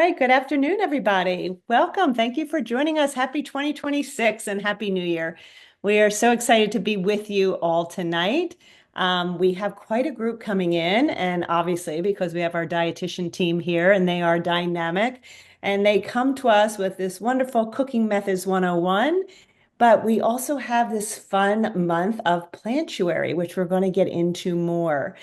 right, good afternoon, everybody. Welcome. Thank you for joining us. Happy 2026 and Happy New Year. We are so excited to be with you all tonight. We have quite a group coming in, and obviously, because we have our dietitian team here and they are dynamic, and they come to us with this wonderful Cooking Methods 101. But we also have this fun month of Plantuary, which we're going to get into more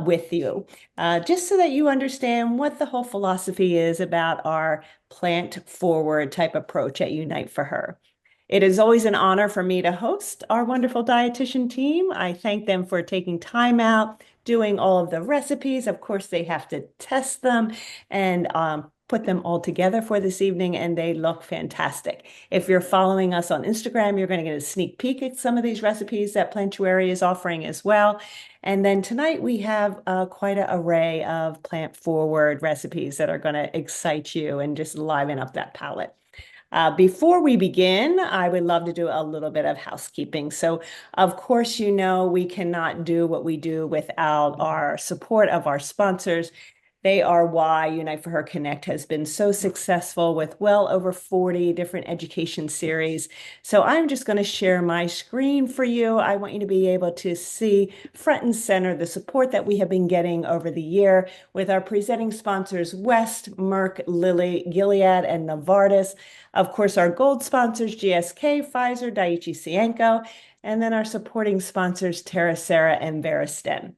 with you, just so that you understand what the whole philosophy is about our plant forward type approach at Unite for Her. It is always an honor for me to host our wonderful dietitian team. I thank them for taking time out, doing all of the recipes. Of course, they have to test them and put them all together for this evening, and they look fantastic. If you're following us on Instagram, you're going to get a sneak peek at some of these recipes that Plantuary is offering as well. And then tonight we have quite an array of plant forward recipes that are going to excite you and just liven up that palate. Before we begin, I would love to do a little bit of housekeeping. So, of course, you know, we cannot do what we do without our support of our sponsors. They are why Unite for Her Connect has been so successful with well over 40 different education series. So I'm just going to share my screen for you. I want you to be able to see front and center the support that we have been getting over the year with our presenting sponsors, West, Merck, Lilly, Gilead, and Novartis. Of course, our gold sponsors, GSK, Pfizer, Daiichi Sankyo, and then our supporting sponsors, TerraSera and Veristen.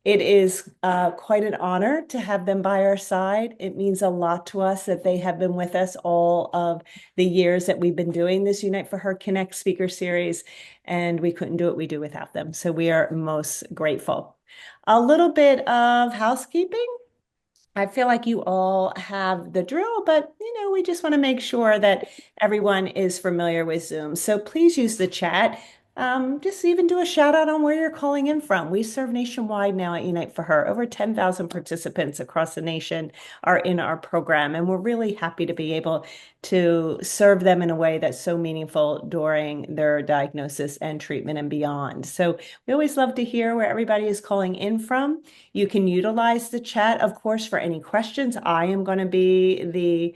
It is quite an honor to have them by our side. It means a lot to us that they have been with us all of the years that we've been doing this Unite for Her Connect speaker series, and we couldn't do what we do without them. So we are most grateful. A little bit of housekeeping. I feel like you all have the drill, but we just want to make sure that everyone is familiar with Zoom. So please use the chat. Just even do a shout out on where you're calling in from. We serve nationwide now at Unite for Her. Over 10,000 participants across the nation are in our program, and we're really happy to be able to serve them in a way that's so meaningful during their diagnosis and treatment and beyond. So we always love to hear where everybody is calling in from. You can utilize the chat, of course, for any questions. I am going to be the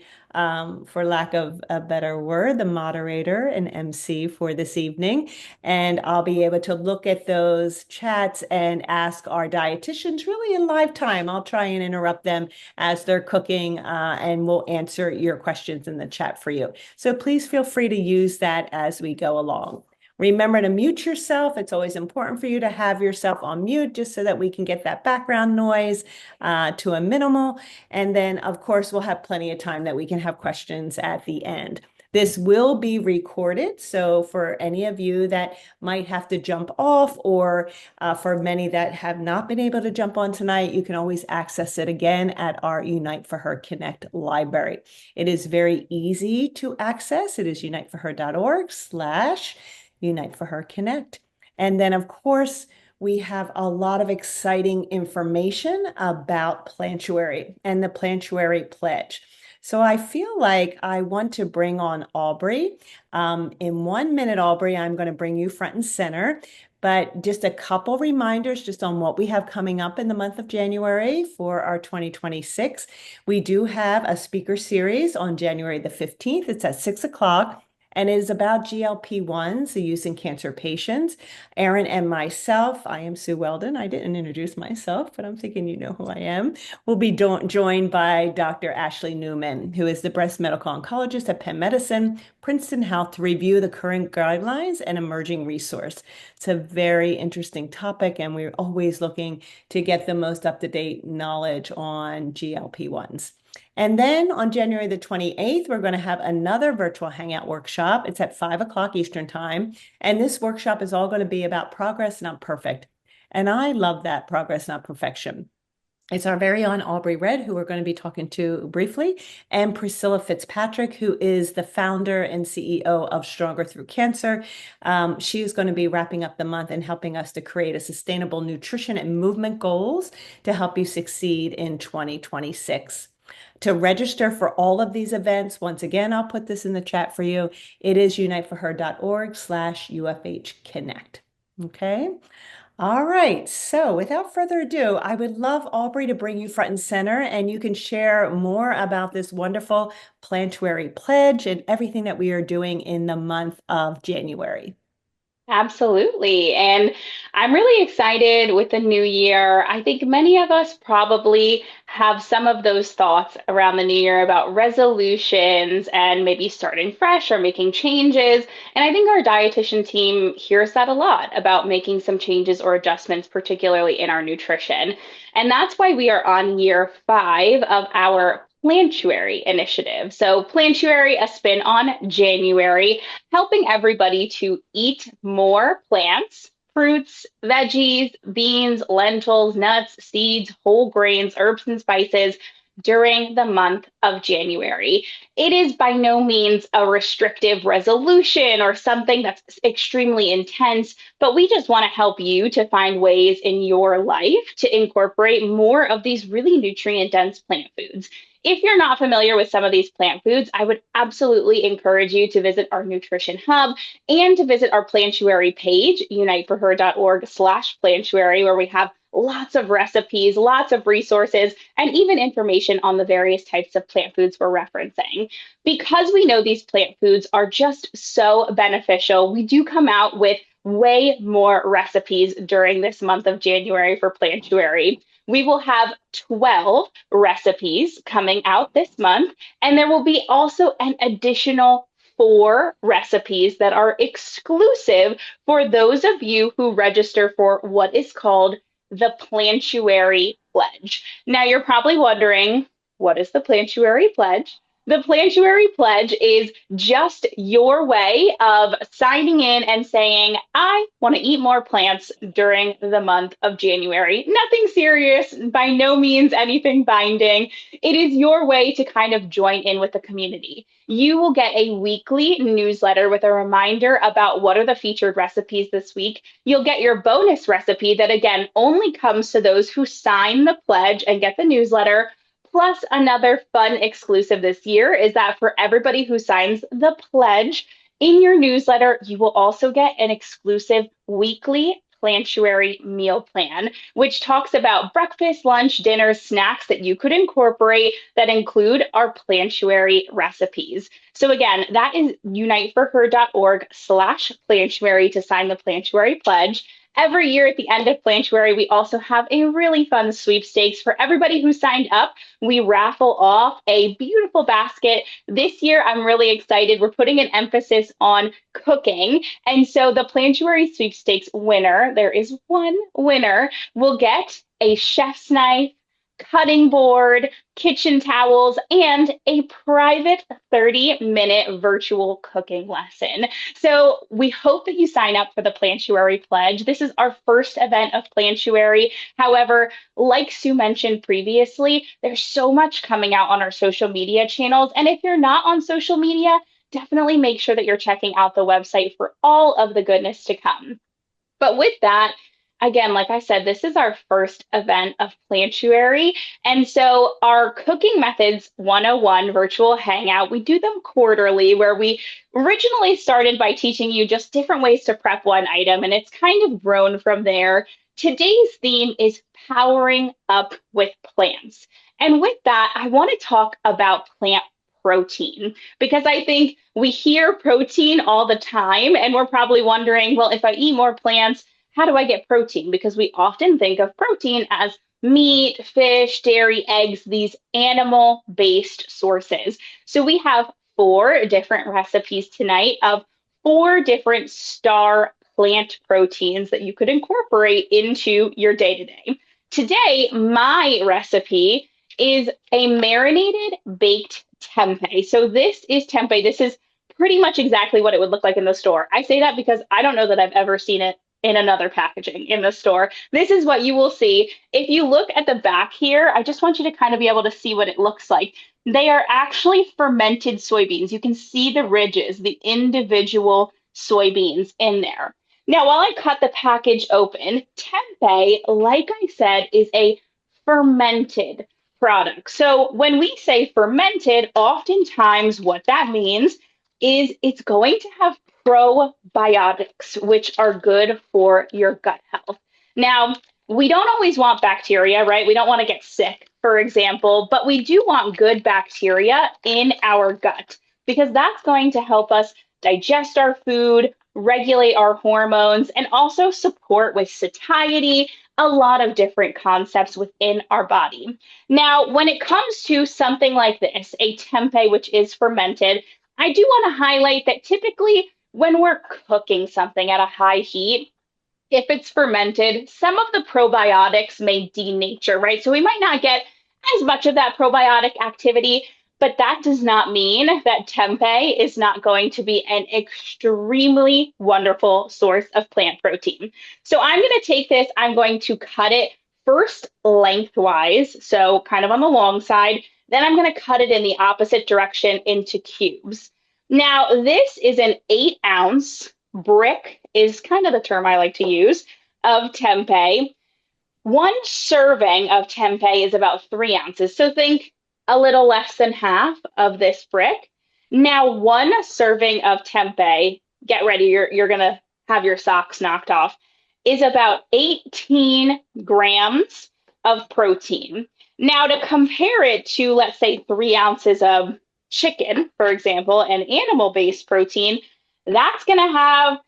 for lack of a better word, the moderator and MC for this evening. And I'll be able to look at those chats and ask our dietitians really in live time. I'll try and interrupt them as they're cooking, and we'll answer your questions in the chat for you. So please feel free to use that as we go along. Remember to mute yourself. It's always important for you to have yourself on mute just so that we can get that background noise to a minimal. And then, of course, we'll have plenty of time that we can have questions at the end. This will be recorded, so for any of you that might have to jump off, or for many that have not been able to jump on tonight, you can always access it again at our Unite for Her Connect library. It is very easy to access. It is uniteforher.org/Unite for Her Connect. And then, of course, we have a lot of exciting information about Plantuary and the Plantuary Pledge. So I feel like I want to bring on Aubrey. In 1 minute, Aubrey, I'm going to bring you front and center. But just a couple reminders just on what we have coming up in the month of January for our 2026. We do have a speaker series on January the 15th. It's at 6 o'clock. And it is about GLP-1s, the use in cancer patients. Erin and myself, I am Sue Weldon. I didn't introduce myself, but I'm thinking you know who I am. We'll be joined by Dr. Ashley Newman, who is the breast medical oncologist at Penn Medicine, Princeton Health, to review the current guidelines and emerging resource. It's a very interesting topic, and we're always looking to get the most up-to-date knowledge on GLP-1s. And then on January the 28th, we're going to have another virtual hangout workshop. It's at 5 o'clock Eastern time. And this workshop is all going to be about progress, not perfect. And I love that, progress, not perfection. It's our very own Aubrey Red, who we're going to be talking to briefly, and Priscilla Fitzpatrick, who is the founder and CEO of Stronger Through Cancer. She is going to be wrapping up the month and helping us to create a sustainable nutrition and movement goals to help you succeed in 2026. To register for all of these events, once again, I'll put this in the chat for you. It is uniteforher.org/UFH Connect. Okay. All right. So without further ado, I would love Aubrey to bring you front and center, and you can share more about this wonderful Plantuary pledge and everything that we are doing in the month of January. Absolutely. And I'm really excited with the new year. I think many of us probably have some of those thoughts around the new year about resolutions and maybe starting fresh or making changes. And I think our dietitian team hears that a lot about making some changes or adjustments, particularly in our nutrition. And that's why we are on year 5 of our Plantuary initiative. So, Plantuary, a spin on January, helping everybody to eat more plants, fruits, veggies, beans, lentils, nuts, seeds, whole grains, herbs, and spices during the month of January. It is by no means a restrictive resolution or something that's extremely intense, but we just want to help you to find ways in your life to incorporate more of these really nutrient dense plant foods. If you're not familiar with some of these plant foods, I would absolutely encourage you to visit our nutrition hub and to visit our Plantuary page, uniteforher.org/Plantuary, where we have lots of recipes, lots of resources, and even information on the various types of plant foods we're referencing. Because we know these plant foods are just so beneficial, we do come out with way more recipes during this month of January for Plantuary. We will have 12 recipes coming out this month, and there will be also an additional 4 recipes that are exclusive for those of you who register for what is called the Plantuary Pledge. Now, you're probably wondering, what is the Plantuary Pledge? The Plantuary Pledge is just your way of signing in and saying, I want to eat more plants during the month of January. Nothing serious, by no means anything binding. It is your way to kind of join in with the community. You will get a weekly newsletter with a reminder about what are the featured recipes this week. You'll get your bonus recipe that, again, only comes to those who sign the pledge and get the newsletter. Plus, another fun exclusive this year is that for everybody who signs the pledge in your newsletter, you will also get an exclusive weekly Plantuary meal plan, which talks about breakfast, lunch, dinner, snacks that you could incorporate that include our Plantuary recipes. So again, that is uniteforher.org/Plantuary to sign the Plantuary pledge. Every year at the end of Plantuary, we also have a really fun sweepstakes for everybody who signed up. We raffle off a beautiful basket. This year, I'm really excited. We're putting an emphasis on cooking. And so the Plantuary sweepstakes winner, there is one winner, will get a chef's knife, cutting board, kitchen towels, and a private 30-minute virtual cooking lesson. So we hope that you sign up for the Plantuary Pledge. This is our first event of Plantuary. However, like Sue mentioned previously, there's so much coming out on our social media channels. And if you're not on social media, definitely make sure that you're checking out the website for all of the goodness to come. But with that, again, like I said, this is our first event of Plantuary. And so our Cooking Methods 101 virtual hangout, we do them quarterly, where we originally started by teaching you just different ways to prep one item, and it's kind of grown from there. Today's theme is powering up with plants. And with that, I want to talk about plant protein because I think we hear protein all the time, and we're probably wondering, well, if I eat more plants, how do I get protein? Because we often think of protein as meat, fish, dairy, eggs, these animal based sources. So we have 4 different recipes tonight of 4 different star plant proteins that you could incorporate into your day to day. Today, my recipe is a marinated baked tempeh. So this is tempeh. This is pretty much exactly what it would look like in the store. I say that because I don't know that I've ever seen it in another packaging in the store. This is what you will see. If you look at the back here, I just want you to kind of be able to see what it looks like. They are actually fermented soybeans. You can see the ridges, the individual soybeans in there. Now, while I cut the package open, tempeh, like I said, is a fermented product. So when we say fermented, oftentimes what that means is it's going to have probiotics, which are good for your gut health. Now, we don't always want bacteria, right? We don't want to get sick, for example, but we do want good bacteria in our gut because that's going to help us digest our food, regulate our hormones, and also support with satiety, a lot of different concepts within our body. Now, when it comes to something like this, a tempeh, which is fermented, I do want to highlight that typically when we're cooking something at a high heat, if it's fermented, some of the probiotics may denature, right? So we might not get as much of that probiotic activity, but that does not mean that tempeh is not going to be an extremely wonderful source of plant protein. So I'm going to take this, I'm going to cut it first lengthwise, so kind of on the long side. Then I'm going to cut it in the opposite direction into cubes. Now, this is an 8-ounce brick is kind of the term I like to use of tempeh. One serving of tempeh is about 3 ounces. So think a little less than half of this brick. Now, one serving of tempeh, get ready, you're going to have your socks knocked off, is about 18 grams of protein. Now, to compare it to, let's say, 3 ounces of chicken, for example, an animal-based protein, that's going to have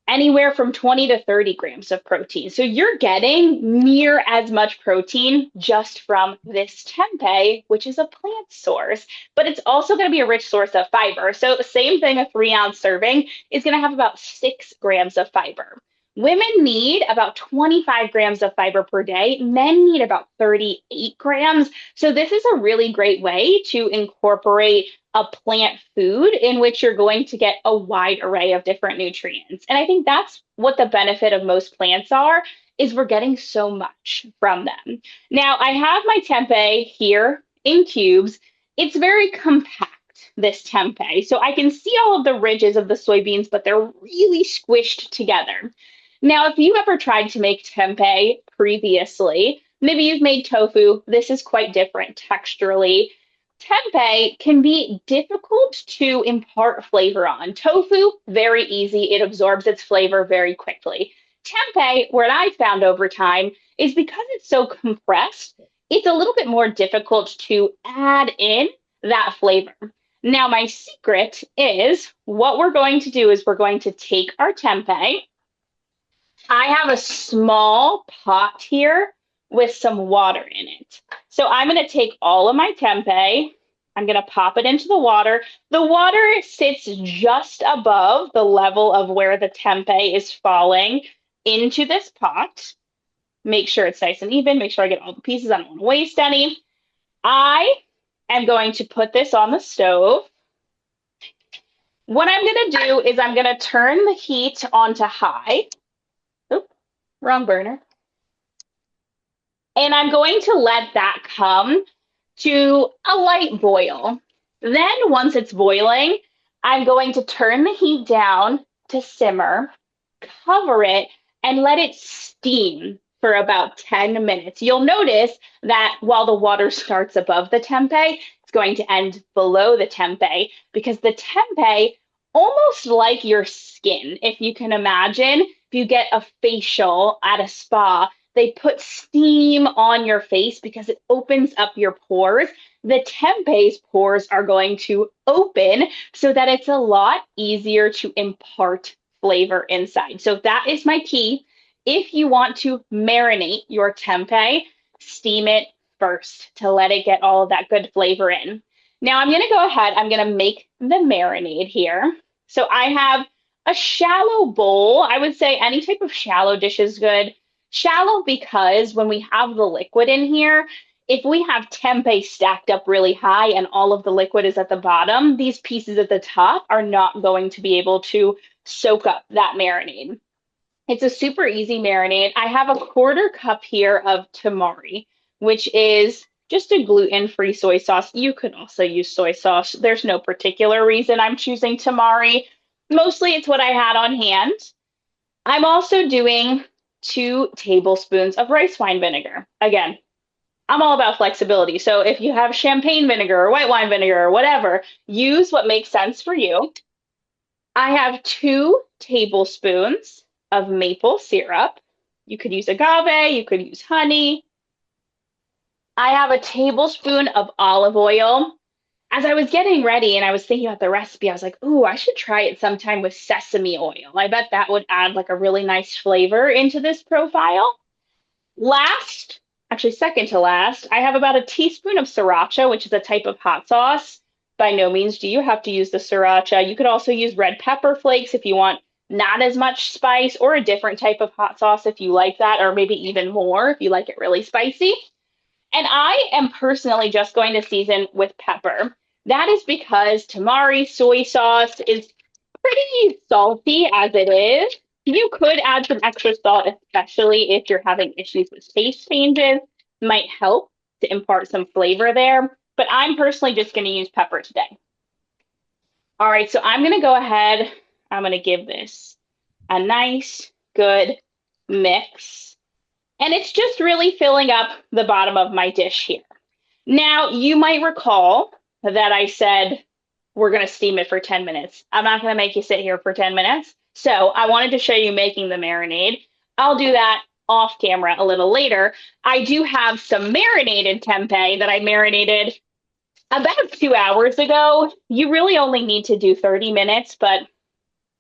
anywhere from 20 to 30 grams of protein. So you're getting near as much protein just from this tempeh, which is a plant source, but it's also going to be a rich source of fiber. So the same thing, a 3-ounce serving is going to have about 6 grams of fiber. Women need about 25 grams of fiber per day. Men need about 38 grams. So this is a really great way to incorporate a plant food in which you're going to get a wide array of different nutrients. And I think that's what the benefit of most plants are, is we're getting so much from them. Now, I have my tempeh here in cubes. It's very compact, this tempeh. So I can see all of the ridges of the soybeans, but they're really squished together. Now, if you ever tried to make tempeh previously, maybe you've made tofu, this is quite different texturally. Tempeh can be difficult to impart flavor on. Tofu, very easy. It absorbs its flavor very quickly. Tempeh, what I found over time, is because it's so compressed, it's a little bit more difficult to add in that flavor. Now, my secret is what we're going to do is we're going to take our tempeh. I have a small pot here with some water in it. So I'm going to take all of my tempeh. I'm going to pop it into the water. The water sits just above the level of where the tempeh is falling into this pot. Make sure it's nice and even. Make sure I get all the pieces. I don't want to waste any. I am going to put this on the stove. What I'm going to do is I'm going to turn the heat onto high. Oop, wrong burner. And I'm going to let that come to a light boil. Then once it's boiling, I'm going to turn the heat down to simmer, cover it, and let it steam for about 10 minutes. You'll notice that while the water starts above the tempeh, it's going to end below the tempeh because the tempeh, almost like your skin, if you can imagine, if you get a facial at a spa, they put steam on your face because it opens up your pores. The tempeh's pores are going to open so that it's a lot easier to impart flavor inside. So that is my key. If you want to marinate your tempeh, steam it first to let it get all of that good flavor in. Now I'm going to go ahead, I'm going to make the marinade here. So I have a shallow bowl. I would say any type of shallow dish is good. Shallow because when we have the liquid in here, if we have tempeh stacked up really high and all of the liquid is at the bottom, these pieces at the top are not going to be able to soak up that marinade. It's a super easy marinade. I have a 1/4 cup here of tamari, which is just a gluten-free soy sauce. You could also use soy sauce. There's no particular reason I'm choosing tamari. Mostly it's what I had on hand. I'm also doing 2 tablespoons of rice wine vinegar. Again, I'm all about flexibility. So if you have champagne vinegar or white wine vinegar or whatever, use what makes sense for you. I have 2 tablespoons of maple syrup. You could use agave, you could use honey. I have a tablespoon of olive oil. As I was getting ready and I was thinking about the recipe, I was like, ooh, I should try it sometime with sesame oil. I bet that would add like a really nice flavor into this profile. Last, actually, second to last, I have about a teaspoon of sriracha, which is a type of hot sauce. By no means do you have to use the sriracha. You could also use red pepper flakes if you want not as much spice, or a different type of hot sauce if you like that, or maybe even more if you like it really spicy. And I am personally just going to season with pepper. That is because tamari soy sauce is pretty salty as it is. You could add some extra salt, especially if you're having issues with taste changes. Might help to impart some flavor there. But I'm personally just going to use pepper today. All right, so I'm going to go ahead. I'm going to give this a nice, good mix. And it's just really filling up the bottom of my dish here. Now, you might recall that I said we're going to steam it for 10 minutes. I'm not going to make you sit here for 10 minutes. So I wanted to show you making the marinade. I'll do that off camera a little later. I do have some marinated tempeh that I marinated about 2 hours ago. You really only need to do 30 minutes, but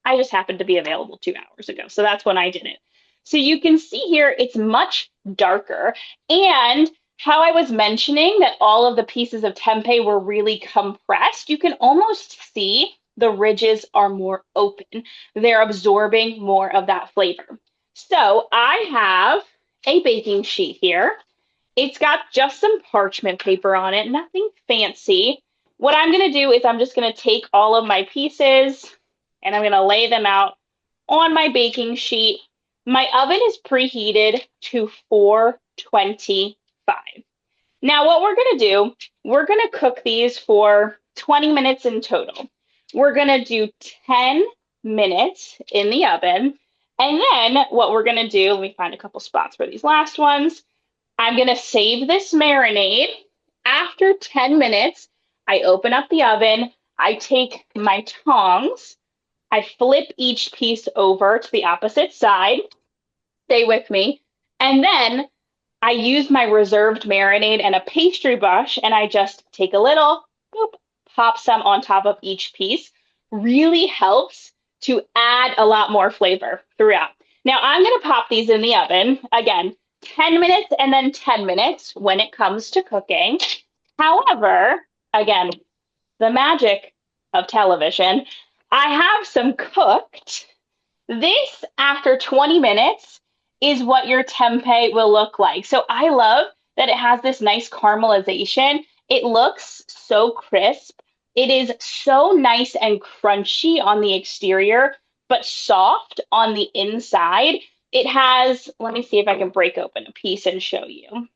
I just happened to be available 2 hours ago. So that's when I did it. So you can see here, it's much darker. And how I was mentioning that all of the pieces of tempeh were really compressed, you can almost see the ridges are more open. They're absorbing more of that flavor. So I have a baking sheet here. It's got just some parchment paper on it, nothing fancy. What I'm going to do is I'm just going to take all of my pieces and I'm going to lay them out on my baking sheet. My oven is preheated to 425. Now, what we're going to do, we're going to cook these for 20 minutes in total. We're going to do 10 minutes in the oven. And then what we're going to do, let me find a couple spots for these last ones. I'm going to save this marinade. After 10 minutes, I open up the oven. I take my tongs. I flip each piece over to the opposite side. Stay with me. And then I use my reserved marinade and a pastry brush, and I just take a little, boop, pop some on top of each piece. Really helps to add a lot more flavor throughout. Now I'm going to pop these in the oven. Again, 10 minutes and then 10 minutes when it comes to cooking. However, again, the magic of television, I have some cooked. This, after 20 minutes, is what your tempeh will look like. So I love that it has this nice caramelization. It looks so crisp. It is so nice and crunchy on the exterior, but soft on the inside. It has, let me see if I can break open a piece and show you.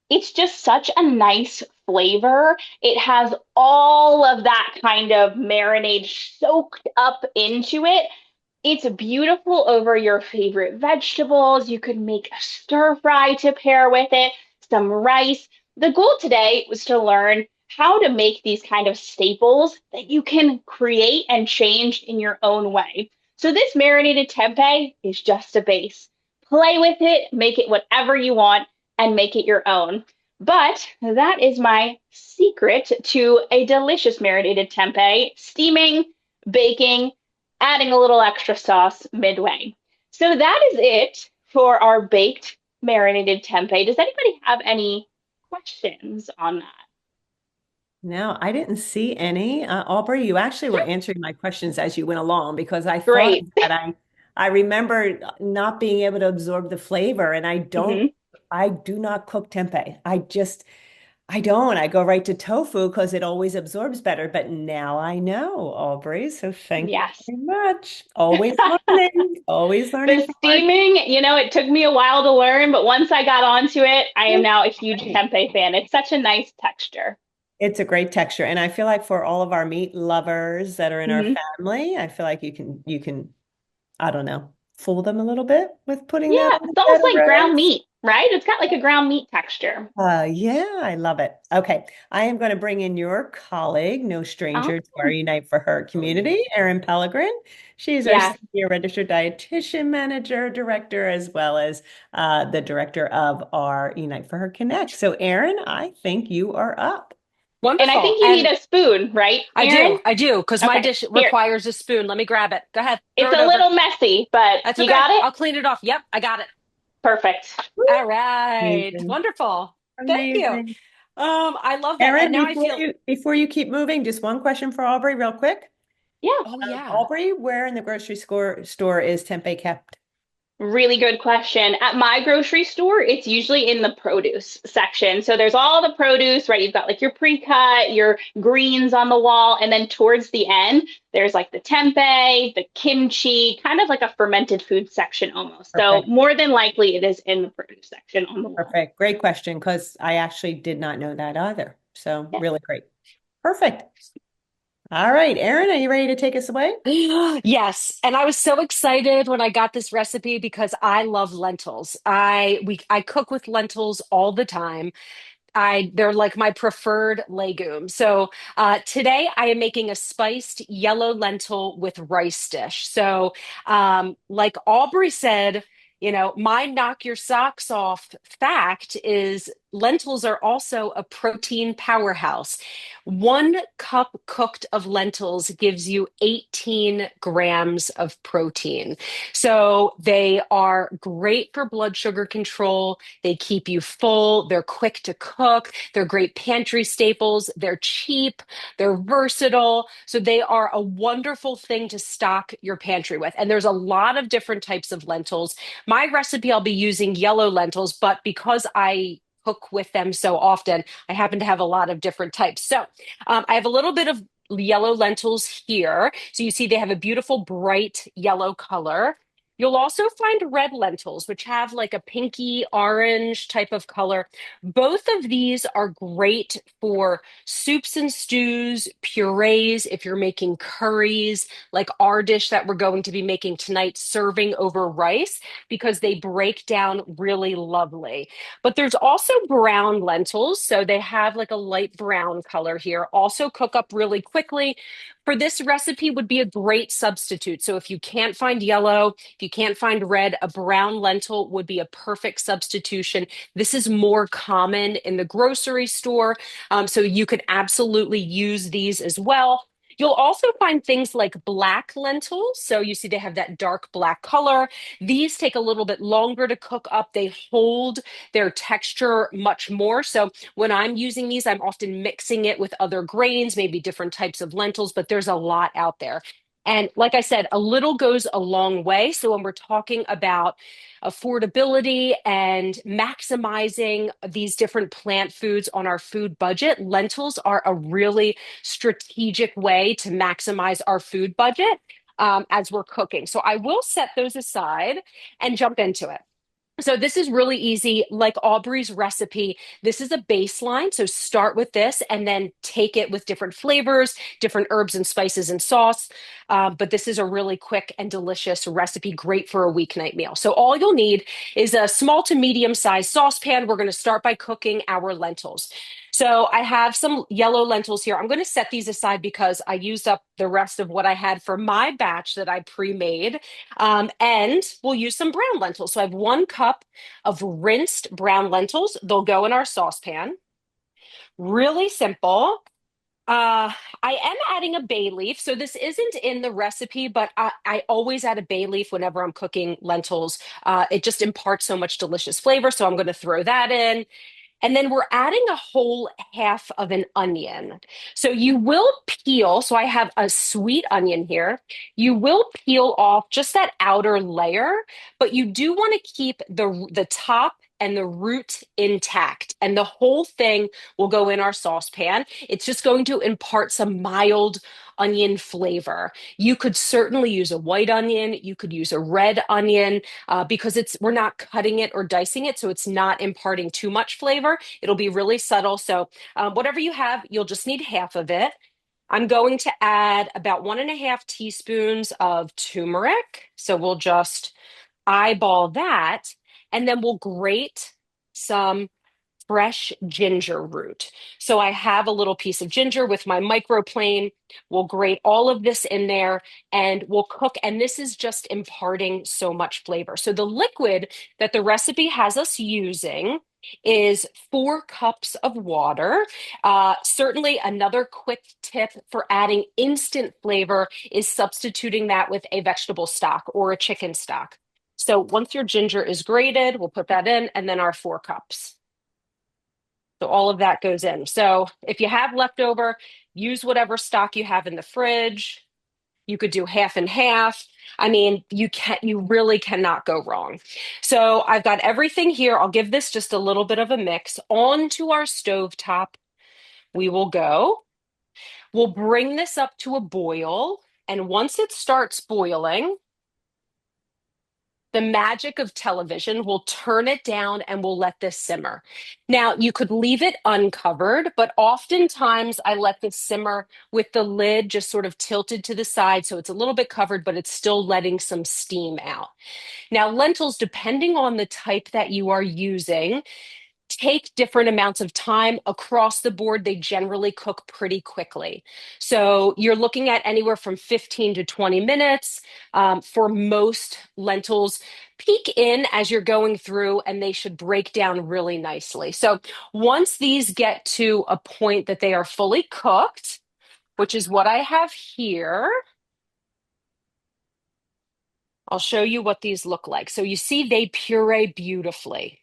It's just such a nice flavor. It has all of that kind of marinade soaked up into it. It's beautiful over your favorite vegetables. You could make a stir fry to pair with it, some rice. The goal today was to learn how to make these kind of staples that you can create and change in your own way. So this marinated tempeh is just a base. Play with it, make it whatever you want, and make it your own. But that is my secret to a delicious marinated tempeh: steaming, baking, adding a little extra sauce midway. So that is it for our baked marinated tempeh. Does anybody have any questions on that? No, I didn't see any. Aubrey, you actually were answering my questions as you went along because I thought Great. that I remember not being able to absorb the flavor, and Mhm. I do not cook tempeh. I don't. I go right to tofu because it always absorbs better. But now I know, Aubrey. So thank you Yes. very much. Always learning The from our steaming, it took me a while to learn, but once I got onto it, I am now a huge tempeh fan. It's such a nice texture. It's a great texture. And I feel like for all of our meat lovers that are in our Mhm. family, I feel like I don't know, fool them a little bit with putting that Yeah, on it's a bed almost of like ground rice. meat. right? It's got like a ground meat texture. Yeah, I love it. Okay, I am going to bring in your colleague, no Oh, stranger to our Unite for Her community, Erin Pellegrin. She's our yeah. senior registered dietitian manager, director, as well as the director of our Unite for Her Connect. So, Erin, I think you are up. And I Wonderful. think you need And a spoon, right, Aaron? I do, because my Okay, dish here. requires a spoon. Let me grab it. Go ahead, throw It's it a over. little messy, but That's you okay. got it? I'll clean it off. Yep, I got it. Perfect. All right. Amazing. Wonderful. Thank you. Amazing. I love that. And Erin, now I feel, before you keep moving, just one question for Aubrey, real quick. Yeah. oh yeah. Aubrey, where in the grocery store is tempeh kept? Really good question. At my grocery store, it's usually in the produce section. So there's all the produce, right? You've got like your pre-cut, your greens on the wall, and then towards the end, there's like the tempeh, the kimchi, kind of like a fermented food section almost. So Perfect. more than likely, it is in the produce section on the wall. Perfect. Great question, because I actually did not know that either. So Yeah. really great. Perfect. All right, Erin, are you ready to take us away? Yes, and I was so excited when I got this recipe because I love lentils. I cook with lentils all the time. They're like my preferred legume. So today I am making a spiced yellow lentil with rice dish. So like Aubrey said, my knock your socks off fact is lentils are also a protein powerhouse. 1 cup cooked of lentils gives you 18 grams of protein. So they are great for blood sugar control. They keep you full. They're quick to cook. They're great pantry staples. They're cheap. They're versatile. So they are a wonderful thing to stock your pantry with. And there's a lot of different types of lentils. My recipe, I'll be using yellow lentils, but because I cook with them so often, I happen to have a lot of different types. So I have a little bit of yellow lentils here. So you see they have a beautiful bright yellow color. You'll also find red lentils, which have like a pinky orange type of color. Both of these are great for soups and stews, purees, if you're making curries, like our dish that we're going to be making tonight, serving over rice, because they break down really lovely. But there's also brown lentils. So they have like a light brown color here, also cook up really quickly. For this recipe would be a great substitute. So if you can't find yellow, if you can't find red, a brown lentil would be a perfect substitution. This is more common in the grocery store, so you could absolutely use these as well. You'll also find things like black lentils. So you see they have that dark black color. These take a little bit longer to cook up. They hold their texture much more. So when I'm using these, I'm often mixing it with other grains, maybe different types of lentils, but there's a lot out there. And like I said, a little goes a long way. So when we're talking about affordability and maximizing these different plant foods on our food budget, lentils are a really strategic way to maximize our food budget as we're cooking. So I will set those aside and jump into it. So this is really easy, like Aubrey's recipe. This is a baseline. So start with this and then take it with different flavors, different herbs and spices and sauce. But this is a really quick and delicious recipe, great for a weeknight meal. So all you'll need is a small to medium sized saucepan. We're going to start by cooking our lentils. So I have some yellow lentils here. I'm going to set these aside because I used up the rest of what I had for my batch that I pre-made. And we'll use some brown lentils. So I have 1 cup of rinsed brown lentils. They'll go in our saucepan. Really simple. I am adding a bay leaf. So this isn't in the recipe, but I always add a bay leaf whenever I'm cooking lentils. It just imparts so much delicious flavor. So I'm going to throw that in. And then we're adding a whole half of an onion. So you will peel. So I have a sweet onion here. You will peel off just that outer layer, but you do want to keep the top and the root intact. And the whole thing will go in our saucepan. It's just going to impart some mild onion flavor. You could certainly use a white onion. You could use a red onion because we're not cutting it or dicing it, so it's not imparting too much flavor. It'll be really subtle. So whatever you have, you'll just need half of it. I'm going to add about 1.5 teaspoons of turmeric. So we'll just eyeball that, and then we'll grate some fresh ginger root. So I have a little piece of ginger with my microplane. We'll grate all of this in there and we'll cook. And this is just imparting so much flavor. So the liquid that the recipe has us using is 4 cups of water. Certainly, another quick tip for adding instant flavor is substituting that with a vegetable stock or a chicken stock. So once your ginger is grated, we'll put that in and then our 4 cups. So all of that goes in. So if you have leftover, use whatever stock you have in the fridge. You could do half and half. I mean, you really cannot go wrong. So I've got everything here. I'll give this just a little bit of a mix. Onto our stovetop, we will go. We'll bring this up to a boil. And once it starts boiling, the magic of television, we'll turn it down and we'll let this simmer. Now, you could leave it uncovered, but oftentimes I let this simmer with the lid just sort of tilted to the side. So it's a little bit covered, but it's still letting some steam out. Now, lentils, depending on the type that you are using, take different amounts of time across the board. They generally cook pretty quickly. So you're looking at anywhere from 15 to 20 minutes for most lentils. Peek in as you're going through and they should break down really nicely. So once these get to a point that they are fully cooked, which is what I have here, I'll show you what these look like. So you see they puree beautifully.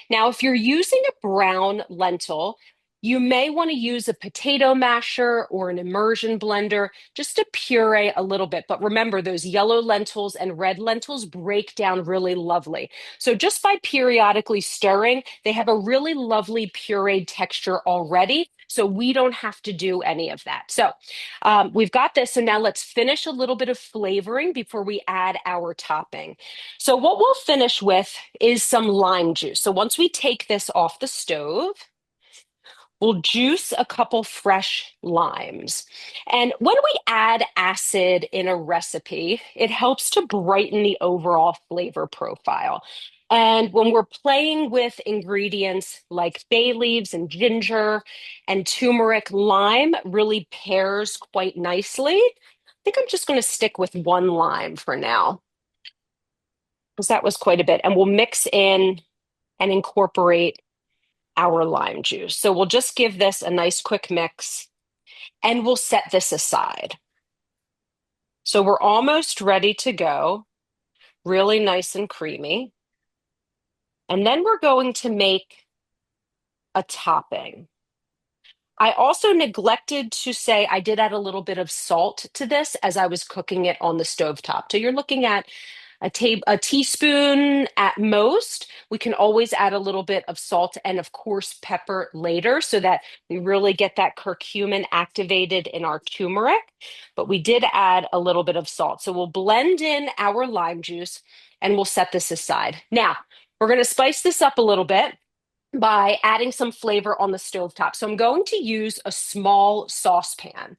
Now, if you're using a brown lentil, you may want to use a potato masher or an immersion blender just to puree a little bit. But remember, those yellow lentils and red lentils break down really lovely. So just by periodically stirring, they have a really lovely pureed texture already. So we don't have to do any of that. So we've got this. So now let's finish a little bit of flavoring before we add our topping. So what we'll finish with is some lime juice. So once we take this off the stove, we'll juice a couple fresh limes. And when we add acid in a recipe, it helps to brighten the overall flavor profile. And when we're playing with ingredients like bay leaves and ginger and turmeric, lime really pairs quite nicely. I think I'm just going to stick with 1 lime for now, because that was quite a bit. And we'll mix in and incorporate our lime juice. So we'll just give this a nice quick mix and we'll set this aside. So we're almost ready to go, really nice and creamy. And then we're going to make a topping. I also neglected to say I did add a little bit of salt to this as I was cooking it on the stovetop. So you're looking at a teaspoon at most. We can always add a little bit of salt and, of course, pepper later so that we really get that curcumin activated in our turmeric. But we did add a little bit of salt. So we'll blend in our lime juice and we'll set this aside. Now, we're going to spice this up a little bit by adding some flavor on the stovetop. So I'm going to use a small saucepan.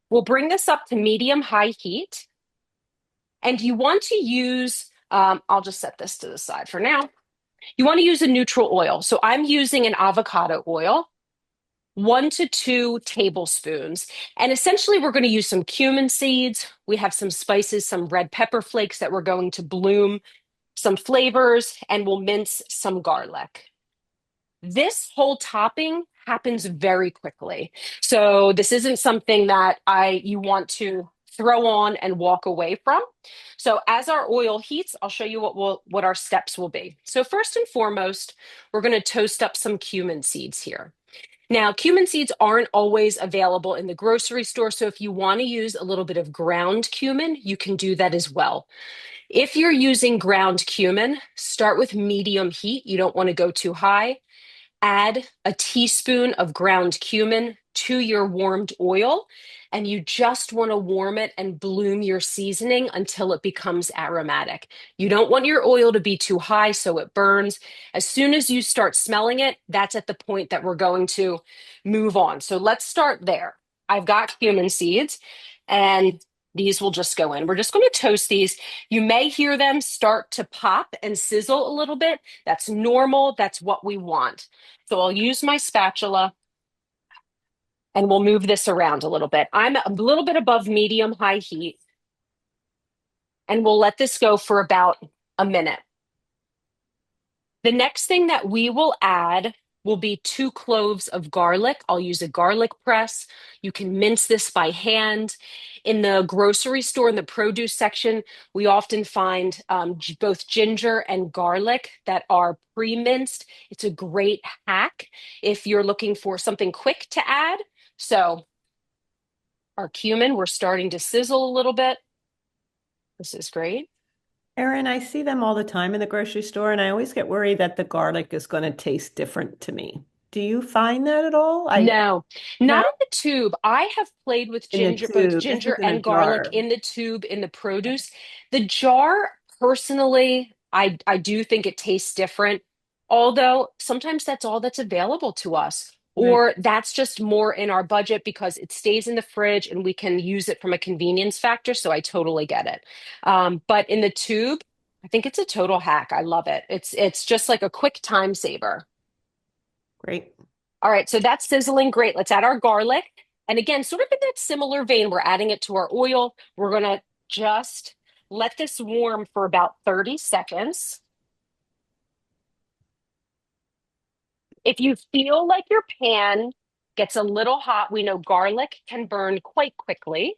We'll bring this up to medium-high heat. And you want to use, I'll just set this to the side for now. You want to use a neutral oil. So I'm using an avocado oil, 1 to 2 tablespoons. And essentially, we're going to use some cumin seeds. We have some spices, some red pepper flakes that we're going to bloom, some flavors, and we'll mince some garlic. This whole topping happens very quickly. So this isn't something that you want to throw on and walk away from. So as our oil heats, I'll show you what our steps will be. So first and foremost, we're going to toast up some cumin seeds here. Now, cumin seeds aren't always available in the grocery store. So if you want to use a little bit of ground cumin, you can do that as well. If you're using ground cumin, start with medium heat. You don't want to go too high. Add a teaspoon of ground cumin to your warmed oil, and you just want to warm it and bloom your seasoning until it becomes aromatic. You don't want your oil to be too high so it burns. As soon as you start smelling it, that's at the point that we're going to move on. So let's start there. I've got cumin seeds, and These will just go in. We're just going to toast these. You may hear them start to pop and sizzle a little bit. That's normal. That's what we want. So I'll use my spatula and we'll move this around a little bit. I'm a little bit above medium high heat and we'll let this go for about a minute. The next thing that we will add will be 2 cloves of garlic. I'll use a garlic press. You can mince this by hand. In the grocery store, in the produce section, we often find both ginger and garlic that are pre-minced. It's a great hack if you're looking for something quick to add. So our cumin, we're starting to sizzle a little bit. This is great. Erin, I see them all the time in the grocery store, and I always get worried that the garlic is going to taste different to me. Do you find that at all? No, not No, in the tube. I have played with in the ginger, both tube. This is ginger in a and garlic jar. in the tube in the produce. The jar, personally, I do think it tastes different. Although sometimes that's all that's available to us, Right. or that's just more in our budget because it stays in the fridge and we can use it from a convenience factor. So I totally get it. But in the tube, I think it's a total hack. I love it. It's just like a quick time saver. Great. All right, so that's sizzling. Great. Let's add our garlic. And again, sort of in that similar vein, we're adding it to our oil. We're going to just let this warm for about 30 seconds. If you feel like your pan gets a little hot, we know garlic can burn quite quickly.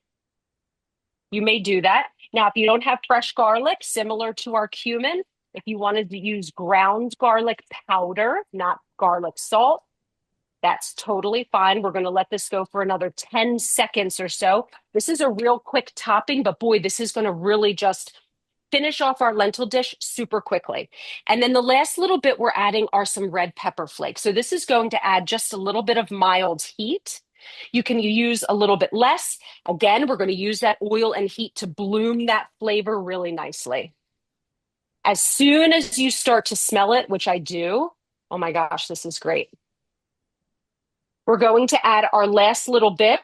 You may do that. Now, if you don't have fresh garlic, similar to our cumin, if you wanted to use ground garlic powder, not garlic salt, that's totally fine. We're going to let this go for another 10 seconds or so. This is a real quick topping, but boy, this is going to really just finish off our lentil dish super quickly. And then the last little bit we're adding are some red pepper flakes. So this is going to add just a little bit of mild heat. You can use a little bit less. Again, we're going to use that oil and heat to bloom that flavor really nicely. As soon as you start to smell it, which I do, oh my gosh, this is great. We're going to add our last little bit,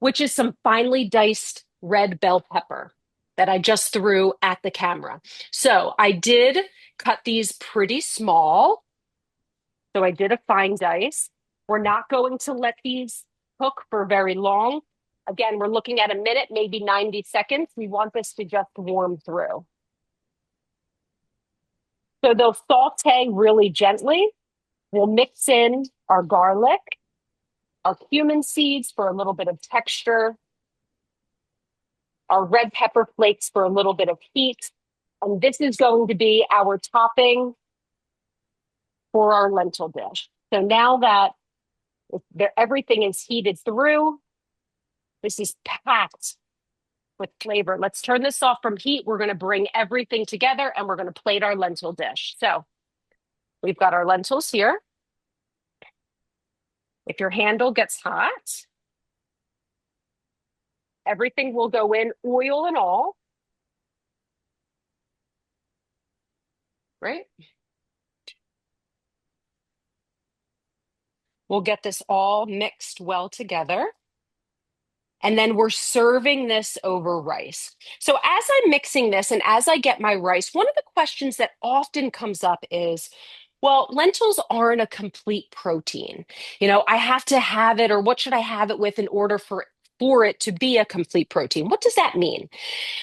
which is some finely diced red bell pepper that I just threw at the camera. So I did cut these pretty small. So I did a fine dice. We're not going to let these cook for very long. Again, we're looking at a minute, maybe 90 seconds. We want this to just warm through. So they'll saute really gently. We'll mix in our garlic, our cumin seeds for a little bit of texture, our red pepper flakes for a little bit of heat. And this is going to be our topping for our lentil dish. So now that everything is heated through, this is packed with flavor. Let's turn this off from heat. We're going to bring everything together and we're going to plate our lentil dish. So we've got our lentils here. If your handle gets hot, everything will go in, oil and all. Right? We'll get this all mixed well together. And then we're serving this over rice. So as I'm mixing this and as I get my rice, one of the questions that often comes up is, well, lentils aren't a complete protein. You know, I have to have it, or what should I have it with in order for it to be a complete protein? What does that mean?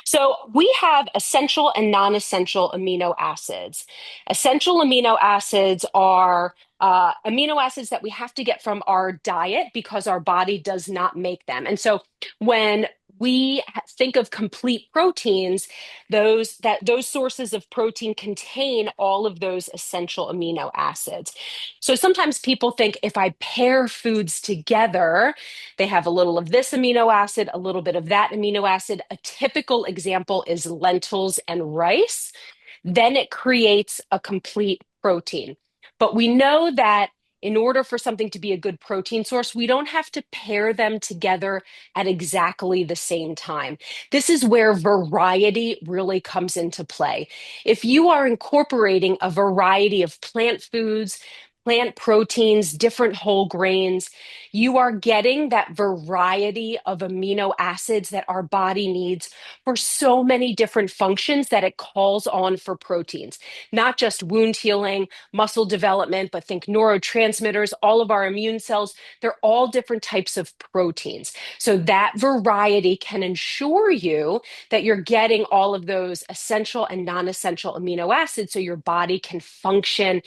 So we have essential and non-essential amino acids. Essential amino acids are amino acids that we have to get from our diet because our body does not make them. And so when we think of complete proteins, those sources of protein contain all of those essential amino acids. So sometimes people think if I pair foods together, they have a little of this amino acid, a little bit of that amino acid. A typical example is lentils and rice. Then it creates a complete protein. But we know that in order for something to be a good protein source, we don't have to pair them together at exactly the same time. This is where variety really comes into play. If you are incorporating a variety of plant foods, plant proteins, different whole grains. You are getting that variety of amino acids that our body needs for so many different functions that it calls on for proteins, not just wound healing, muscle development, but think neurotransmitters, all of our immune cells. They're all different types of proteins. So that variety can ensure you that you're getting all of those essential and non-essential amino acids so your body can function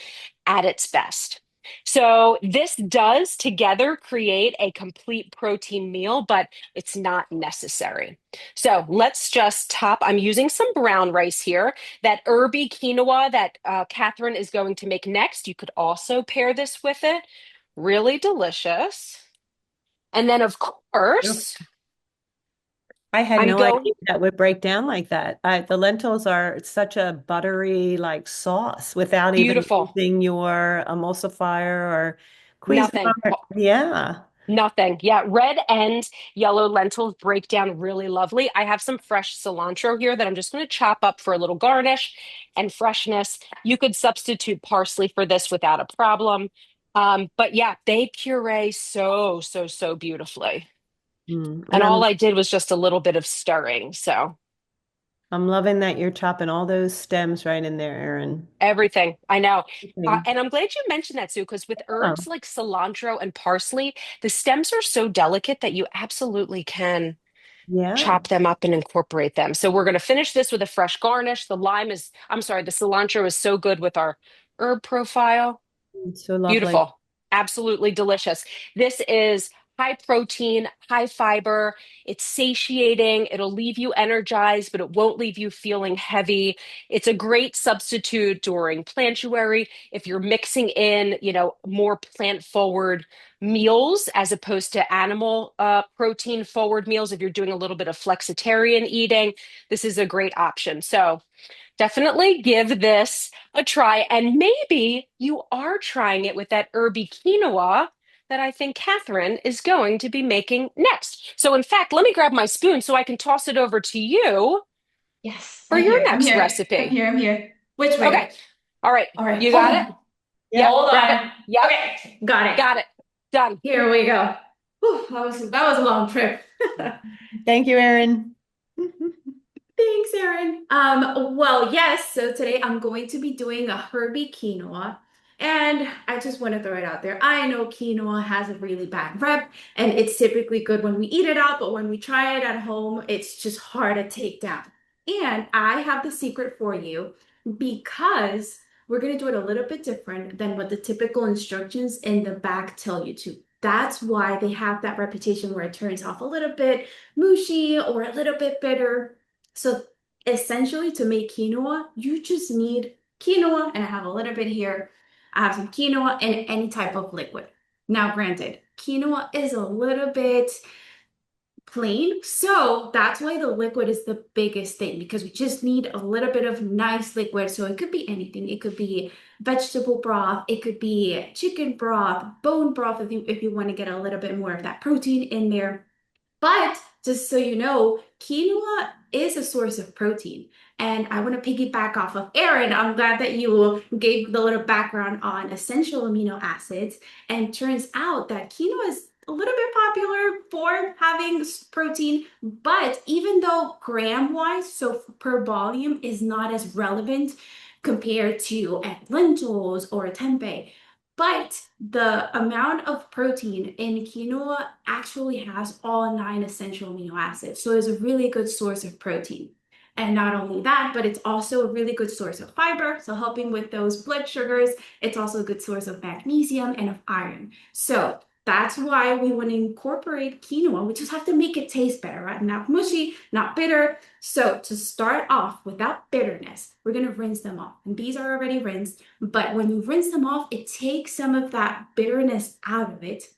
at its best. So this does together create a complete protein meal, but it's not necessary. So let's just top. I'm using some brown rice here. That herby quinoa that Catherine is going to make next. You could also pair this with it. Really delicious. And then, of course, I had I'm no going idea that would break down like that. The lentils are such a buttery like sauce without even beautiful. using your emulsifier or Nothing. Cuisinart. Yeah. Nothing. Yeah, red and yellow lentils break down really lovely. I have some fresh cilantro here that I'm just going to chop up for a little garnish and freshness. You could substitute parsley for this without a problem. But yeah, they puree so, so, so beautifully. And And all I did was just a little bit of stirring. So I'm loving that you're chopping all those stems right in there, Erin. everything, I know. Okay. And I'm glad you mentioned that, Sue, because with Oh, herbs like cilantro and parsley, the stems are so delicate that you absolutely can yeah. chop them up and incorporate them. So we're going to finish this with a fresh garnish. I'm sorry, the cilantro is so good with our herb profile. It's so lovely. Beautiful. Absolutely delicious. This is high protein, high fiber. It's satiating. It'll leave you energized, but it won't leave you feeling heavy. It's a great substitute during plantuary if you're mixing in, more plant forward meals as opposed to animal protein forward meals. If you're doing a little bit of flexitarian eating, this is a great option. So definitely give this a try. And maybe you are trying it with that herby quinoa that I think Catherine is going to be making next. So, in fact, let me grab my spoon so I can toss it over to you Yes, for I'm your here. I'm next here. I'm recipe. here. I'm here. Which Okay. way? All right. All right. You Hold got it? on. Yeah. Yep. Hold Grab it. on. Yep. Okay. Got it. Got it. Done. Here we go. Whew, that was a long trip. Thank you, Erin. Thanks, Erin. Well, yes, so today I'm going to be doing a herby quinoa. And I just want to throw it out there. I know quinoa has a really bad rep, and it's typically good when we eat it out, but when we try it at home, it's just hard to take down. And I have the secret for you because we're going to do it a little bit different than what the typical instructions in the back tell you to. That's why they have that reputation where it turns off a little bit mushy or a little bit bitter. So essentially to make quinoa, you just need quinoa, and I have a little bit here. I have some quinoa and any type of liquid. Now, granted, quinoa is a little bit plain, so that's why the liquid is the biggest thing because we just need a little bit of nice liquid. So it could be anything. It could be vegetable broth, it could be chicken broth, bone broth if you want to get a little bit more of that protein in there. But just so you know, quinoa is a source of protein. And I want to piggyback off of Erin. I'm glad that you gave the little background on essential amino acids. And turns out that quinoa is a little bit popular for having protein, but even though gram wise, so per volume, is not as relevant compared to lentils or tempeh, but the amount of protein in quinoa actually has all 9 essential amino acids. So it's a really good source of protein. And not only that, but it's also a really good source of fiber. So helping with those blood sugars, it's also a good source of magnesium and of iron. So that's why we want to incorporate quinoa. We just have to make it taste better, right? Not mushy, not bitter. So to start off without bitterness, we're going to rinse them off. And these are already rinsed. But when you rinse them off, it takes some of that bitterness out of it.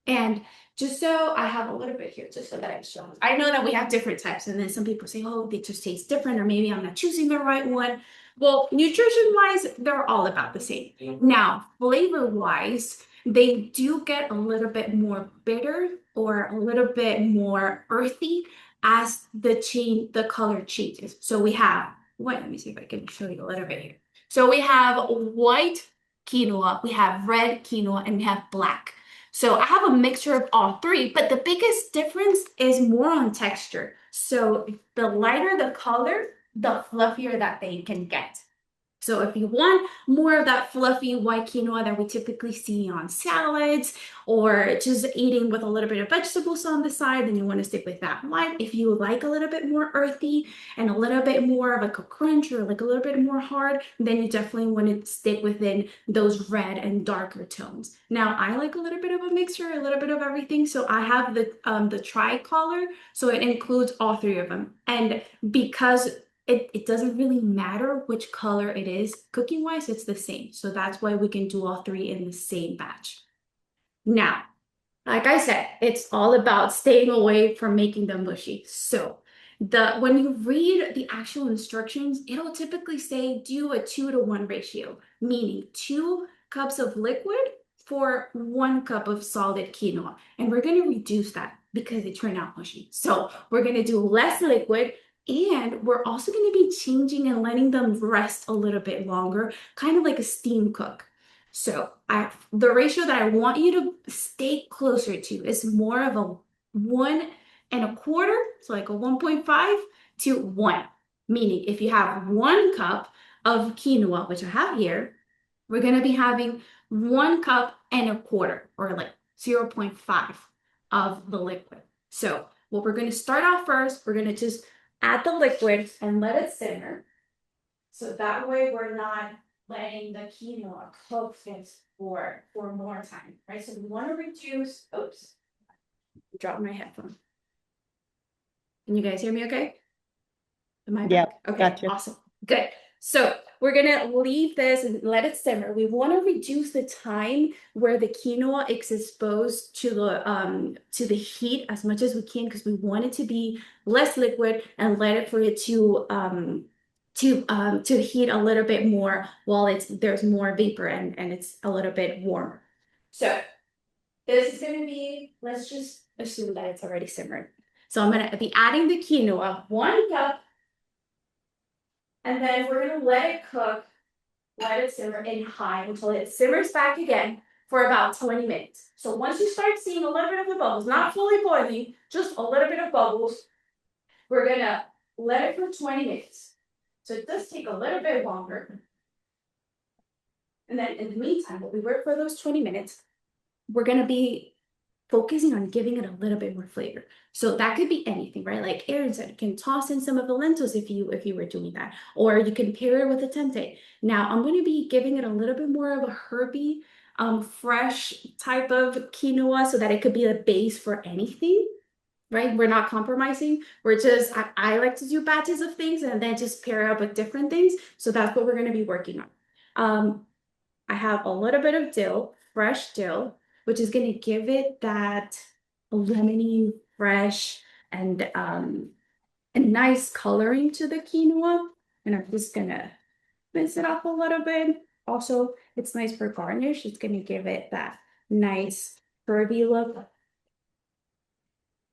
And just so I have a little bit here, just so that I show. I know that we have different types, and then some people say, oh, they just taste different, or maybe I'm not choosing the right one. Well, nutrition-wise, they're all about the same. Now, flavor-wise, they do get a little bit more bitter or a little bit more earthy as the color changes. So we have, let me see if I can show you a little bit here. So we have white quinoa, we have red quinoa, and we have black. So I have a mixture of all three, but the biggest difference is more on texture. So the lighter the color, the fluffier that they can get. So if you want more of that fluffy white quinoa that we typically see on salads or just eating with a little bit of vegetables on the side, then you want to stick with that white. If you like a little bit more earthy and a little bit more of like a crunch or like a little bit more hard, then you definitely want to stick within those red and darker tones. Now, I like a little bit of a mixture, a little bit of everything. So I have the tricolor, so it includes all three of them. And because it doesn't really matter which color it is. Cooking wise, it's the same. So that's why we can do all three in the same batch. Now, like I said, it's all about staying away from making them mushy. So when you read the actual instructions, it'll typically say do a 2-to-1 ratio, meaning 2 cups of liquid for 1 cup of solid quinoa. And we're going to reduce that because it turned out mushy. So we're going to do less liquid. And we're also going to be changing and letting them rest a little bit longer, kind of like a steam cook. So the ratio that I want you to stay closer to is more of a 1 1/4, so like a 1.5 to 1. Meaning if you have 1 cup of quinoa, which I have here, we're going to be having 1 1/4 or like 0.5 of the liquid. So what we're going to start off first, we're going to just add the liquid and let it simmer. So that way we're not letting the quinoa cook this for more time, right? So we want to reduce, oops, drop my headphone. Can you guys hear me okay? Am I Yeah, back? Okay, gotcha. awesome. Good. So we're gonna leave this and let it simmer. We want to reduce the time where the quinoa is exposed to the heat as much as we can because we want it to be less liquid and let it for it to heat a little bit more while there's more vapor and it's a little bit warmer. So this is gonna be, let's just assume that it's already simmered. So I'm gonna be adding the quinoa, 1 cup. And then we're gonna let it cook, let it simmer in high until it simmers back again for about 20 minutes. So once you start seeing a little bit of the bubbles, not fully boiling, just a little bit of bubbles, we're gonna let it for 20 minutes. So it does take a little bit longer. And then in the meantime, while we work for those 20 minutes, we're gonna be focusing on giving it a little bit more flavor. So that could be anything, right? Like Erin said, you can toss in some of the lentils if you were doing that, or you can pair it with a tempeh. Now I'm going to be giving it a little bit more of a herby, fresh type of quinoa so that it could be a base for anything. Right? We're not compromising. We're just, I like to do batches of things and then just pair up with different things. So that's what we're going to be working on. I have a little bit of dill, fresh dill, which is going to give it that lemony, fresh, and a nice coloring to the quinoa. And I'm just going to mince it up a little bit. Also, it's nice for garnish. It's going to give it that nice herby look.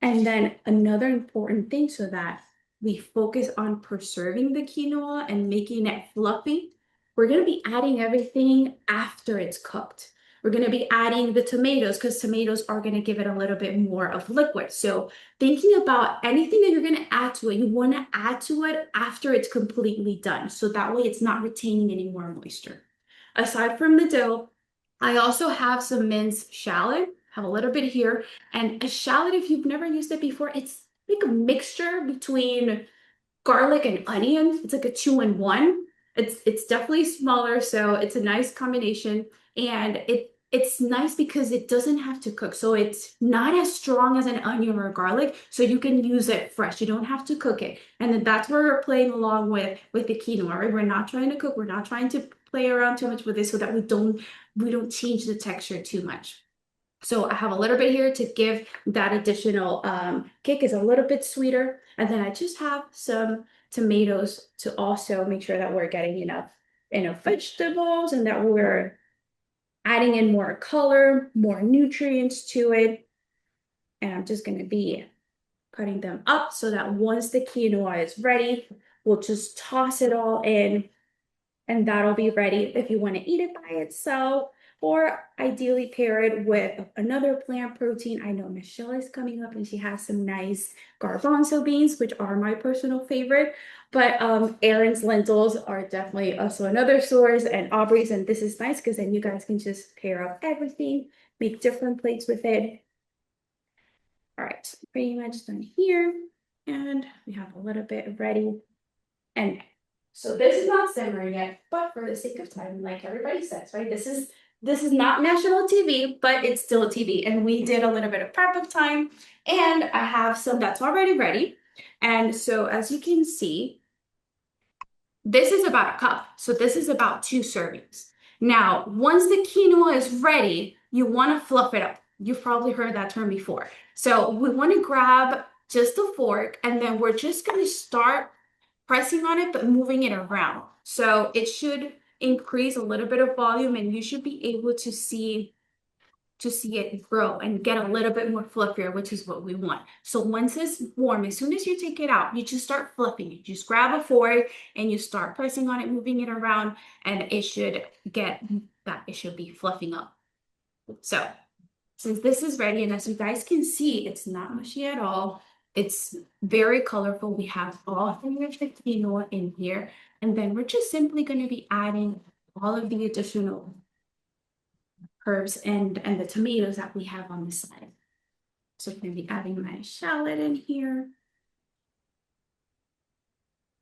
And then another important thing so that we focus on preserving the quinoa and making it fluffy, we're going to be adding everything after it's cooked. We're going to be adding the tomatoes because tomatoes are going to give it a little bit more of liquid. So thinking about anything that you're going to add to it, you want to add to it after it's completely done. So that way it's not retaining any more moisture. Aside from the dough, I also have some minced shallot, have a little bit here. And a shallot, if you've never used it before, it's like a mixture between garlic and onion. It's like a 2-in-1. It's definitely smaller, so it's a nice combination. And it's nice because it doesn't have to cook. So it's not as strong as an onion or a garlic, so you can use it fresh. You don't have to cook it. And then that's where we're playing along with the quinoa, right? We're not trying to cook, we're not trying to play around too much with this so that we don't change the texture too much. So I have a little bit here to give that additional kick, is a little bit sweeter. And then I just have some tomatoes to also make sure that we're getting enough vegetables and that we're adding in more color, more nutrients to it. And I'm just going to be cutting them up so that once the quinoa is ready, we'll just toss it all in and that'll be ready if you want to eat it by itself, or ideally pair it with another plant protein. I know Michelle is coming up and she has some nice garbanzo beans, which are my personal favorite. But Erin's lentils are definitely also another source, and Aubrey's, and this is nice because then you guys can just pair up everything, make different plates with it. All right, pretty much done here. And we have a little bit ready. And so this is not simmering yet, but for the sake of time, like everybody says, right? This is not national TV, but it's still TV. And we did a little bit of prep of time, and I have some that's already ready. And so as you can see, this is about a cup. So this is about 2 servings. Now, once the quinoa is ready, you want to fluff it up. You've probably heard that term before. So we want to grab just a fork, and then we're just going to start pressing on it, but moving it around. So it should increase a little bit of volume, and you should be able to see it grow and get a little bit more fluffier, which is what we want. So once it's warm, as soon as you take it out, you just start fluffing it. You just grab a fork and you start pressing on it, moving it around, and it should be fluffing up. So since this is ready, and as you guys can see, it's not mushy at all. It's very colorful. We have all 3 of the quinoa in here, and then we're just simply going to be adding all of the additional herbs and the tomatoes that we have on the side. So I'm going to be adding my shallot in here.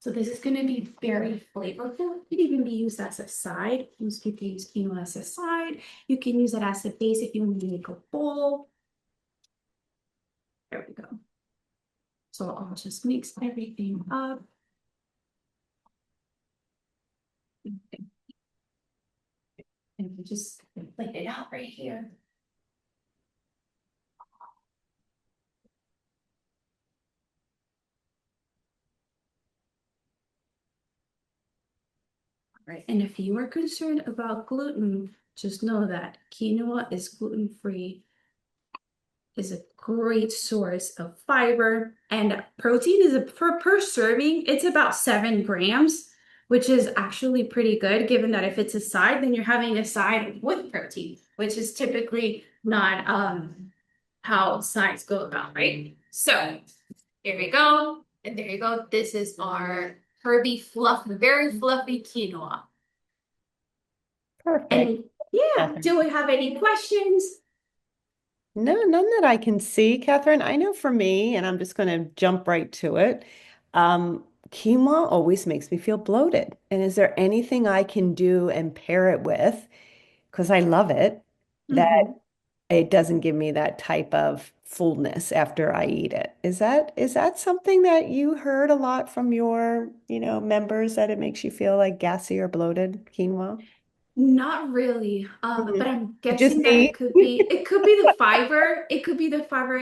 So this is going to be very flavorful. It can even be used as a side. You can use quinoa as a side. You can use it as a base if you want to make a bowl. There we go. So I'll just mix everything up. Okay. And we just plate it out right here. All right, and if you are concerned about gluten, just know that quinoa is gluten-free, is a great source of fiber, and protein is per serving, it's about 7 grams, which is actually pretty good, given that if it's a side, then you're having a side with protein, which is typically not how sides go about, right? So here we go, and there you go. This is our herby very fluffy quinoa. Perfect. And yeah, Catherine. do we have any questions? No, none that I can see, Catherine. I know for me, and I'm just going to jump right to it. Quinoa always makes me feel bloated. And is there anything I can do and pair it with, because I love it, that it doesn't give me that type of fullness after I eat it? Is that something that you heard a lot from your, members, that it makes you feel like gassy or bloated, quinoa? Not really, but Mhm. I'm Just guessing that me. it could be the fiber. It could be the fiber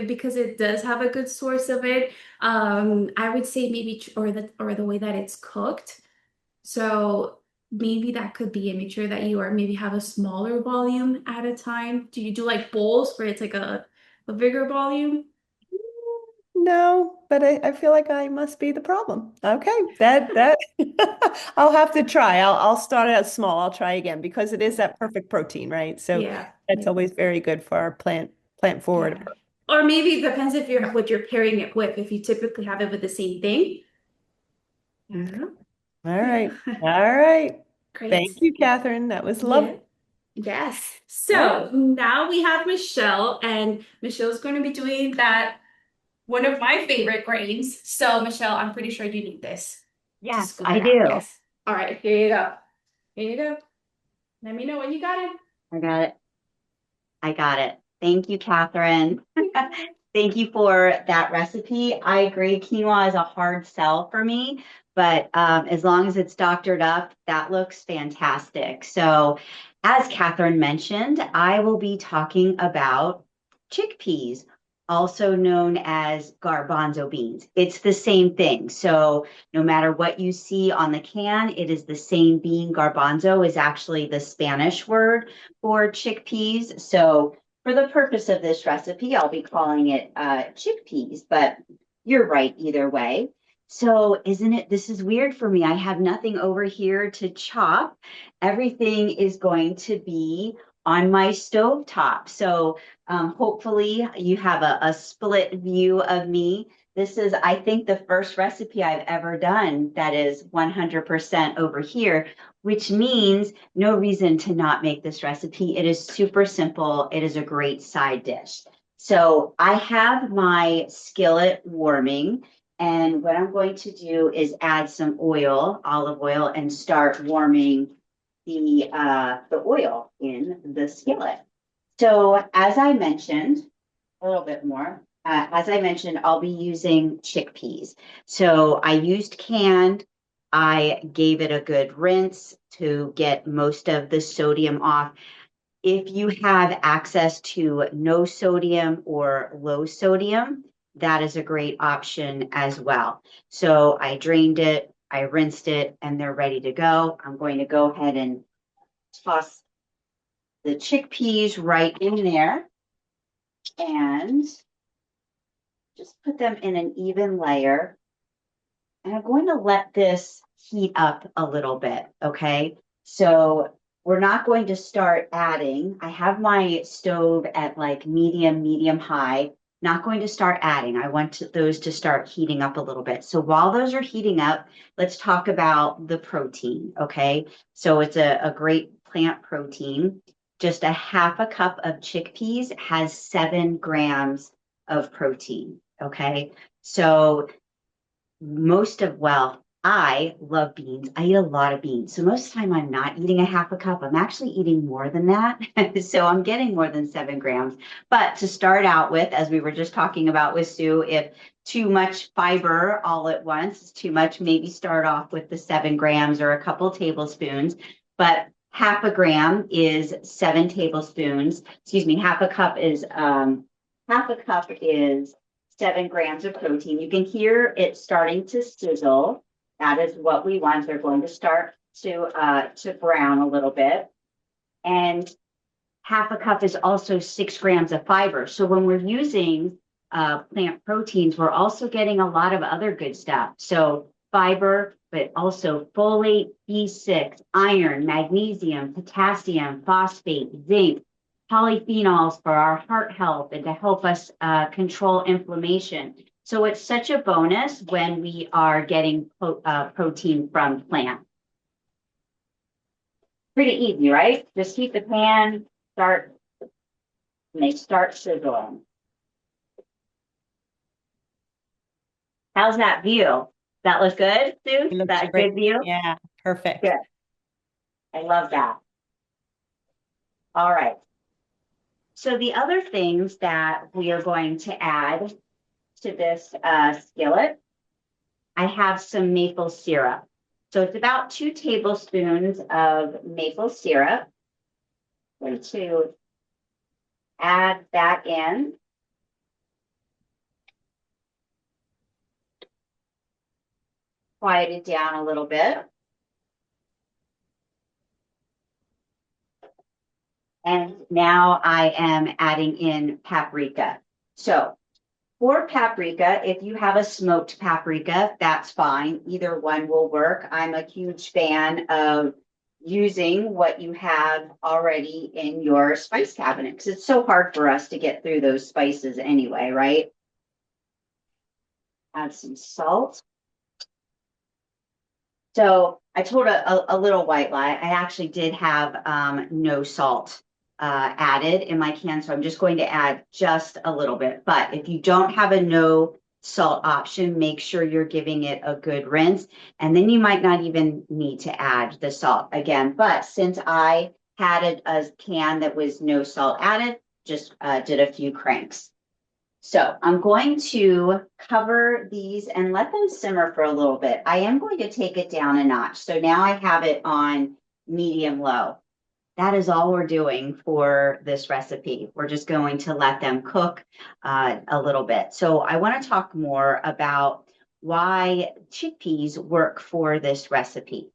because it does have a good source of it. I would say maybe or the way that it's cooked. So maybe that could be it. Make sure that you maybe have a smaller volume at a time. Do you do like bowls where it's like a bigger volume? No, but I feel like I must be the problem. Okay, that I'll have to try. I'll start out small. I'll try again because it is that perfect protein, right? So Yeah. that's always very good for our plant forward. Yeah. Or maybe it depends if you're what you're pairing it with. If you typically have it with the same thing. Okay. Yeah. All right. All right. Great. Thank you, Catherine. That was lovely. Yeah. Yes. All right. So now we have Michelle, and Michelle's going to be doing that, one of my favorite grains. So Michelle, I'm pretty sure you need this to Yes, scoop I it out. do. Yes. All right, here you go. Here you go. Let me know when you got it. I got it. I got it. Thank you, Catherine. Thank you for that recipe. I agree. Quinoa is a hard sell for me, but as long as it's doctored up, that looks fantastic. So, as Catherine mentioned, I will be talking about chickpeas, also known as garbanzo beans. It's the same thing. So, no matter what you see on the can, it is the same bean. Garbanzo is actually the Spanish word for chickpeas. So, for the purpose of this recipe, I'll be calling it chickpeas, but you're right either way. So this is weird for me. I have nothing over here to chop. Everything is going to be on my stove top. So hopefully you have a split view of me. This is, I think, the first recipe I've ever done that is 100% over here, which means no reason to not make this recipe. It is super simple. It is a great side dish. So I have my skillet warming. And what I'm going to do is add some oil, olive oil, and start warming the oil in the skillet. So as I mentioned, a little bit more, as I mentioned, I'll be using chickpeas. So I used canned. I gave it a good rinse to get most of the sodium off. If you have access to no sodium or low sodium, that is a great option as well. So I drained it, I rinsed it, and they're ready to go. I'm going to go ahead and toss the chickpeas right in there and just put them in an even layer. And I'm going to let this heat up a little bit, okay? So we're not going to start adding. I have my stove at like medium high. Not going to start adding. I want those to start heating up a little bit. So while those are heating up, let's talk about the protein, okay? So it's a great plant protein. Just a half a cup of chickpeas has 7 grams of protein, okay? So I love beans. I eat a lot of beans. So most of the time I'm not eating a half a cup. I'm actually eating more than that. So I'm getting more than 7 grams. But to start out with, as we were just talking about with Sue, if too much fiber all at once is too much, maybe start off with the 7 grams or a couple tablespoons. But half a gram is 7 tablespoons. Excuse me, half a cup is 7 grams of protein. You can hear it starting to sizzle. That is what we want. They're going to start to brown a little bit. And half a cup is also 6 grams of fiber. So when we're using plant proteins, we're also getting a lot of other good stuff. So fiber, but also folate, B6, iron, magnesium, potassium, phosphate, zinc, polyphenols for our heart health and to help us control inflammation. So it's such a bonus when we are getting protein from plant. Pretty easy, right? Just heat the pan, and they start sizzling. How's that view? That look good, Sue? It looks That great. good view? Yeah, perfect. Good. I love that. All right. So the other things that we are going to add to this skillet, I have some maple syrup. So it's about 2 tablespoons of maple syrup. I'm going to add that in. Quiet it down a little bit. And now I am adding in paprika. So for paprika, if you have a smoked paprika, that's fine. Either one will work. I'm a huge fan of using what you have already in your spice cabinet because it's so hard for us to get through those spices anyway, right? Add some salt. So I told a little white lie. I actually did have no salt added in my can, so I'm just going to add just a little bit. But if you don't have a no salt option, make sure you're giving it a good rinse, and then you might not even need to add the salt again. But since I had a can that was no salt added, just did a few cranks. So I'm going to cover these and let them simmer for a little bit. I am going to take it down a notch. So now I have it on medium low. That is all we're doing for this recipe. We're just going to let them cook a little bit. So I want to talk more about why chickpeas work for this recipe.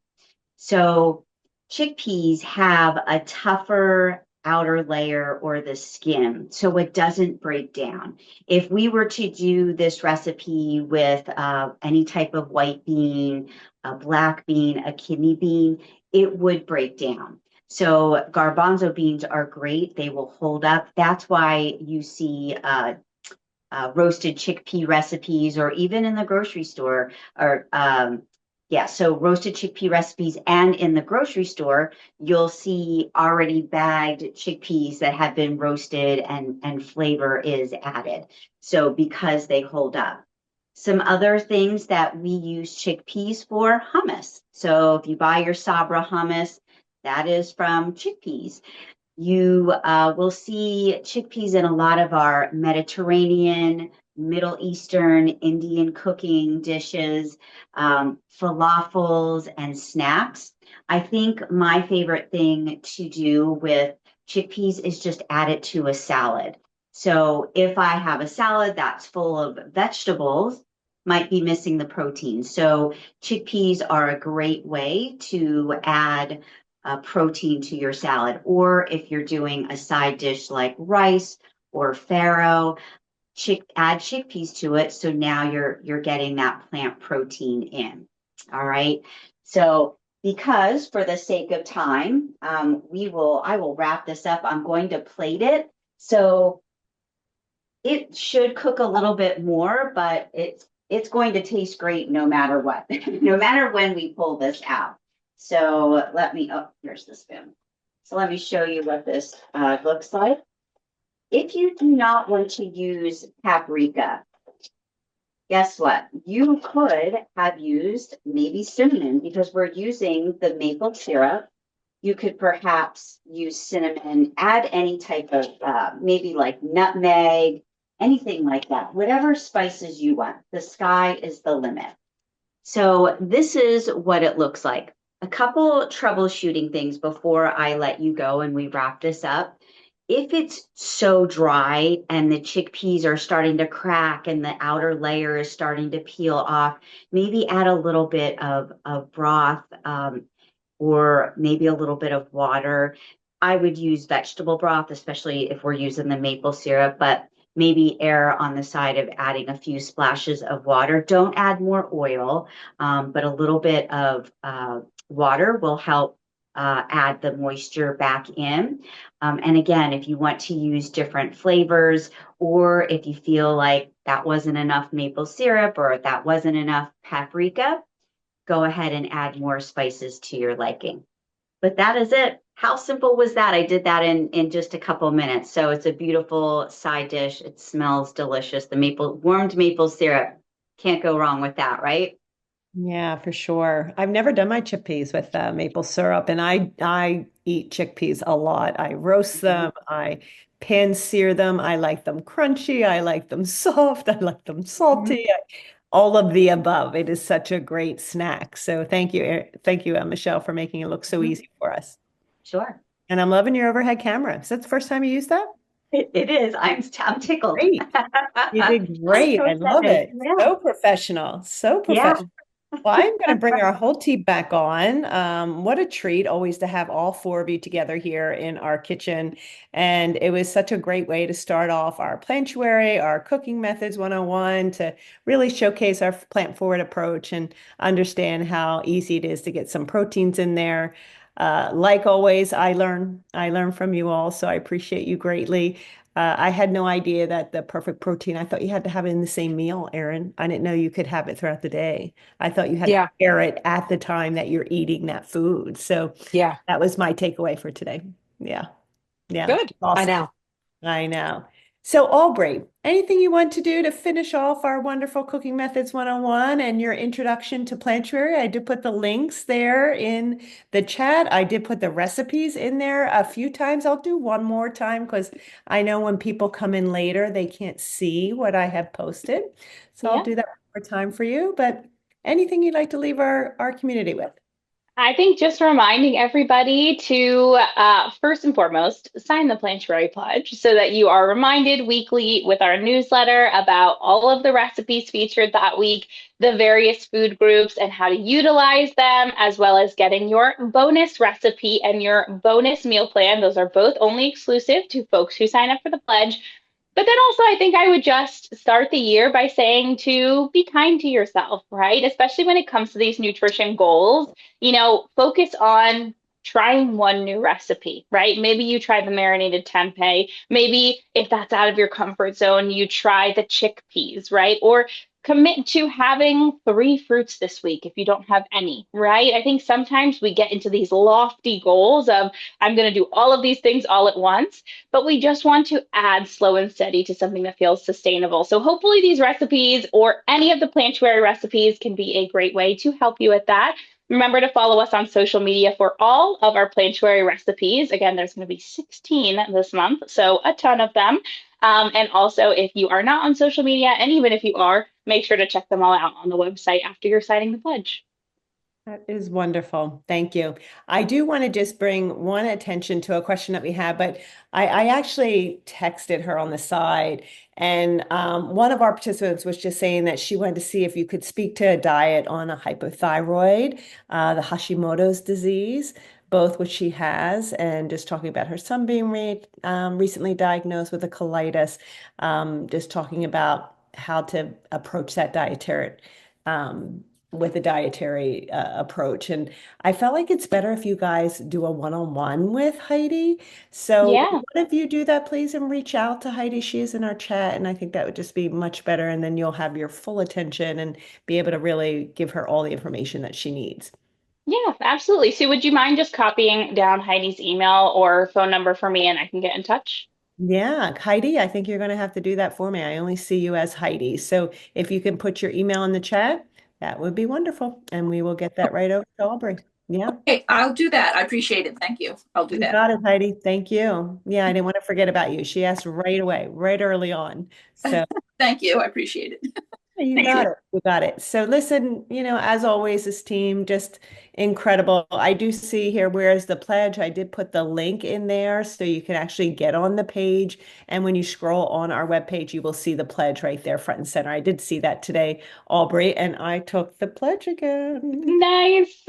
So chickpeas have a tougher outer layer or the skin, so it doesn't break down. If we were to do this recipe with any type of white bean, a black bean, a kidney bean, it would break down. So garbanzo beans are great. They will hold up. That's why you see roasted chickpea recipes, or even in the grocery store, or yeah, so roasted chickpea recipes, and in the grocery store, you'll see already bagged chickpeas that have been roasted and flavor is added. So because they hold up. Some other things that we use chickpeas for: hummus. So if you buy your Sabra hummus, that is from chickpeas. You will see chickpeas in a lot of our Mediterranean, Middle Eastern, Indian cooking dishes, falafels, and snacks. I think my favorite thing to do with chickpeas is just add it to a salad. So if I have a salad that's full of vegetables, might be missing the protein. So chickpeas are a great way to add protein to your salad. Or if you're doing a side dish like rice or farro, add chickpeas to it. So now you're getting that plant protein in. All right. So because for the sake of time, I will wrap this up. I'm going to plate it. So it should cook a little bit more, but it's going to taste great no matter what, no matter when we pull this out. So here's the spoon. So let me show you what this looks like. If you do not want to use paprika, guess what? You could have used maybe cinnamon, because we're using the maple syrup. You could perhaps use cinnamon, add any type of maybe like nutmeg, anything like that, whatever spices you want. The sky is the limit. So this is what it looks like. A couple troubleshooting things before I let you go and we wrap this up. If it's so dry and the chickpeas are starting to crack and the outer layer is starting to peel off, maybe add a little bit of broth, or maybe a little bit of water. I would use vegetable broth, especially if we're using the maple syrup, but maybe err on the side of adding a few splashes of water. Don't add more oil, but a little bit of water will help add the moisture back in. And again, if you want to use different flavors, or if you feel like that wasn't enough maple syrup or that wasn't enough paprika, go ahead and add more spices to your liking. But that is it. How simple was that? I did that in just a couple minutes. So it's a beautiful side dish. It smells delicious. The warmed maple syrup. Can't go wrong with that, right? Yeah, for sure. I've never done my chickpeas with maple syrup, and I eat chickpeas a lot. I roast Mhm. them, I pan sear them. I like them crunchy, I like them soft, I like them Mhm. salty. All of the above. It is such a great snack. So thank you, Michelle, for making it look so Mhm. easy for us. Sure. And I'm loving your overhead camera. Is that the first time you used that? It is. I'm tickled. Great. You did I'm great. so I love excited. it. Yeah. So professional. So Yeah. professional. Well, I'm going to bring our whole team back on. What a treat always to have all four of you together here in our kitchen. And it was such a great way to start off our Plantuary, our cooking methods 101, to really showcase our plant forward approach and understand how easy it is to get some proteins in there. Like always, I learn from you all, so I appreciate you greatly. I had no idea that the perfect protein, I thought you had to have it in the same meal, Erin. I didn't know you could have it throughout the day. I thought you had to Yeah. prepare it at the time that you're eating that food. So Yeah. that was my takeaway for today. Yeah. Yeah. Good. I Awesome. know. I know. So, Aubrey, anything you want to do to finish off our wonderful cooking methods 101 and your introduction to Plantuary? I did put the links there in the chat. I did put the recipes in there a few times. I'll do one more time because I know when people come in later, they can't see what I have posted. So I'll Yeah. do that one more time for you. But anything you'd like to leave our community with? I think just reminding everybody to, first and foremost, sign the Plantuary Pledge so that you are reminded weekly with our newsletter about all of the recipes featured that week, the various food groups, and how to utilize them, as well as getting your bonus recipe and your bonus meal plan. Those are both only exclusive to folks who sign up for the pledge. But then also, I think I would just start the year by saying to be kind to yourself, right? Especially when it comes to these nutrition goals, focus on trying one new recipe, right? Maybe you try the marinated tempeh. Maybe if that's out of your comfort zone, you try the chickpeas, right? Or commit to having three fruits this week if you don't have any, right? I think sometimes we get into these lofty goals of, I'm going to do all of these things all at once, but we just want to add slow and steady to something that feels sustainable. So hopefully these recipes or any of the Plantuary recipes can be a great way to help you with that. Remember to follow us on social media for all of our Plantuary recipes. Again, there's going to be 16 this month, so a ton of them. And also, if you are not on social media, and even if you are, make sure to check them all out on the website after you're signing the pledge. That is wonderful. Thank you. I do want to just bring one attention to a question that we had, but I actually texted her on the side, and one of our participants was just saying that she wanted to see if you could speak to a diet on a hypothyroid, the Hashimoto's disease, both which she has, and just talking about her son being recently diagnosed with a colitis, just talking about how to approach that dietary. Um, with a dietary approach. And I felt like it's better if you guys do a one-on-one with Heidi. So Yeah. what if you do that, please, and reach out to Heidi? She is in our chat, and I think that would just be much better. And then you'll have your full attention and be able to really give her all the information that she needs. Yeah, absolutely. So would you mind just copying down Heidi's email or phone number for me and I can get in touch? Yeah, Heidi, I think you're going to have to do that for me. I only see you as Heidi. So if you can put your email in the chat, that would be wonderful. And we will get that right over to Aubrey. Yeah. Okay, I'll do that. I appreciate it. Thank you. I'll do You that. got it, Heidi. Thank you. Yeah, I didn't want to forget about you. She asked right away, right early on. So Thank you. I appreciate it. you Thank got you. it. You got it. So listen, as always, this team just incredible. I do see here, where's the pledge? I did put the link in there so you can actually get on the page. And when you scroll on our webpage, you will see the pledge right there, front and center. I did see that today, Aubrey, and I took the pledge again. Nice.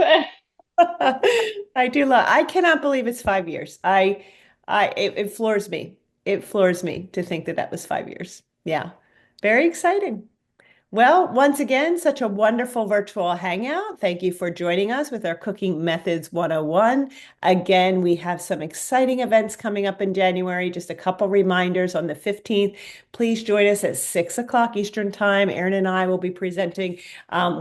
I cannot believe it's 5 years. It floors me. It floors me to think that that was 5 years. Yeah. Very exciting. Well, once again, such a wonderful virtual hangout. Thank you for joining us with our Cooking Methods 101. Again, we have some exciting events coming up in January. Just a couple reminders on the 15th. Please join us at 6 o'clock Eastern Time. Erin and I will be presenting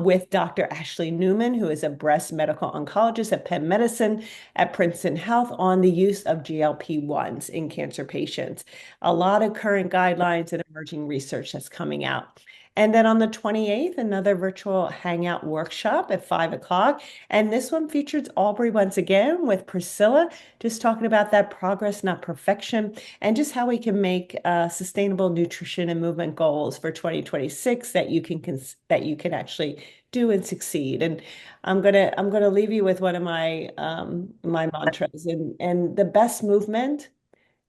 with Dr. Ashley Newman, who is a breast medical oncologist at Penn Medicine at Princeton Health, on the use of GLP-1s in cancer patients. A lot of current guidelines and emerging research that's coming out. And then on the 28th, another virtual hangout workshop at 5 o'clock. And this one features Aubrey once again with Priscilla, just talking about that progress, not perfection, and just how we can make sustainable nutrition and movement goals for 2026 that you can actually do and succeed. And I'm gonna leave you with one of my mantras, and the best movement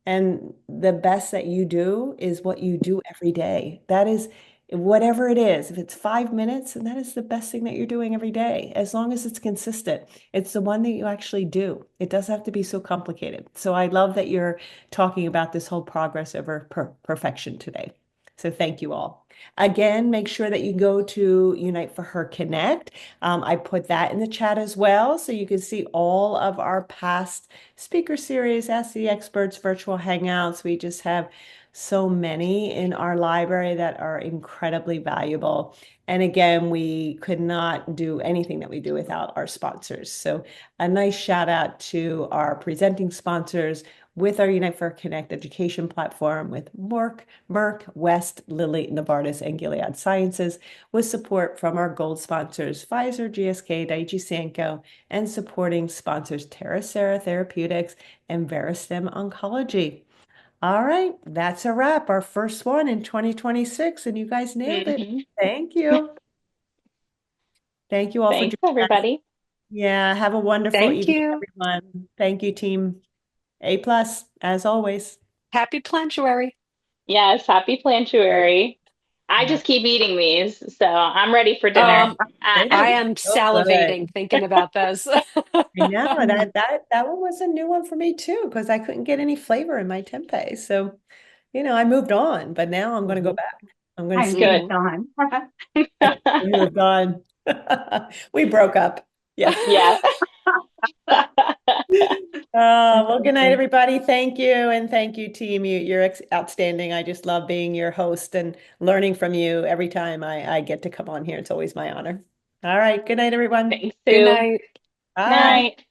and the best that you do is what you do every day. That is whatever it is. If it's 5 minutes, and that is the best thing that you're doing every day, as long as it's consistent. It's the one that you actually do. It doesn't have to be so complicated. So I love that you're talking about this whole progress over perfection today. So thank you all. Again, make sure that you go to Unite for Her Connect. I put that in the chat as well, so you can see all of our past speaker series, Ask the Experts, virtual hangouts. We just have so many in our library that are incredibly valuable. And again, we could not do anything that we do without our sponsors. So a nice shout out to our presenting sponsors with our Unite for Connect education platform with Merck, West, Lilly, Novartis, and Gilead Sciences, with support from our gold sponsors, Pfizer, GSK, Daiichi Sankyo, and supporting sponsors TerraSera Therapeutics and Veristem Oncology. All right, that's a wrap. Our first one in 2026, and you guys nailed it. Mhm. Thank you. Thank you all for Thanks, joining us. everybody. Yeah, have a wonderful Thank evening, you. everyone. Thank you, team. A plus, as always. Happy Plantuary. Yes, happy Plantuary. I Yeah. just keep eating these, so I'm ready for dinner. Um, They I look am so good. salivating thinking about this. I know that one was a new one for me too, because I couldn't get any flavor in my tempeh. So, I moved on, but now I'm going to go Mhm, back. I'm going to I see if moved mhm. on. we moved on. We broke up. Yeah. Yeah. Well, good night, everybody. Thank you. And thank you, team. You're outstanding. I just love being your host and learning from you every time I get to come on here. It's always my honor. All right. Good night, everyone. Thanks, Good Sue. night. Bye. Night.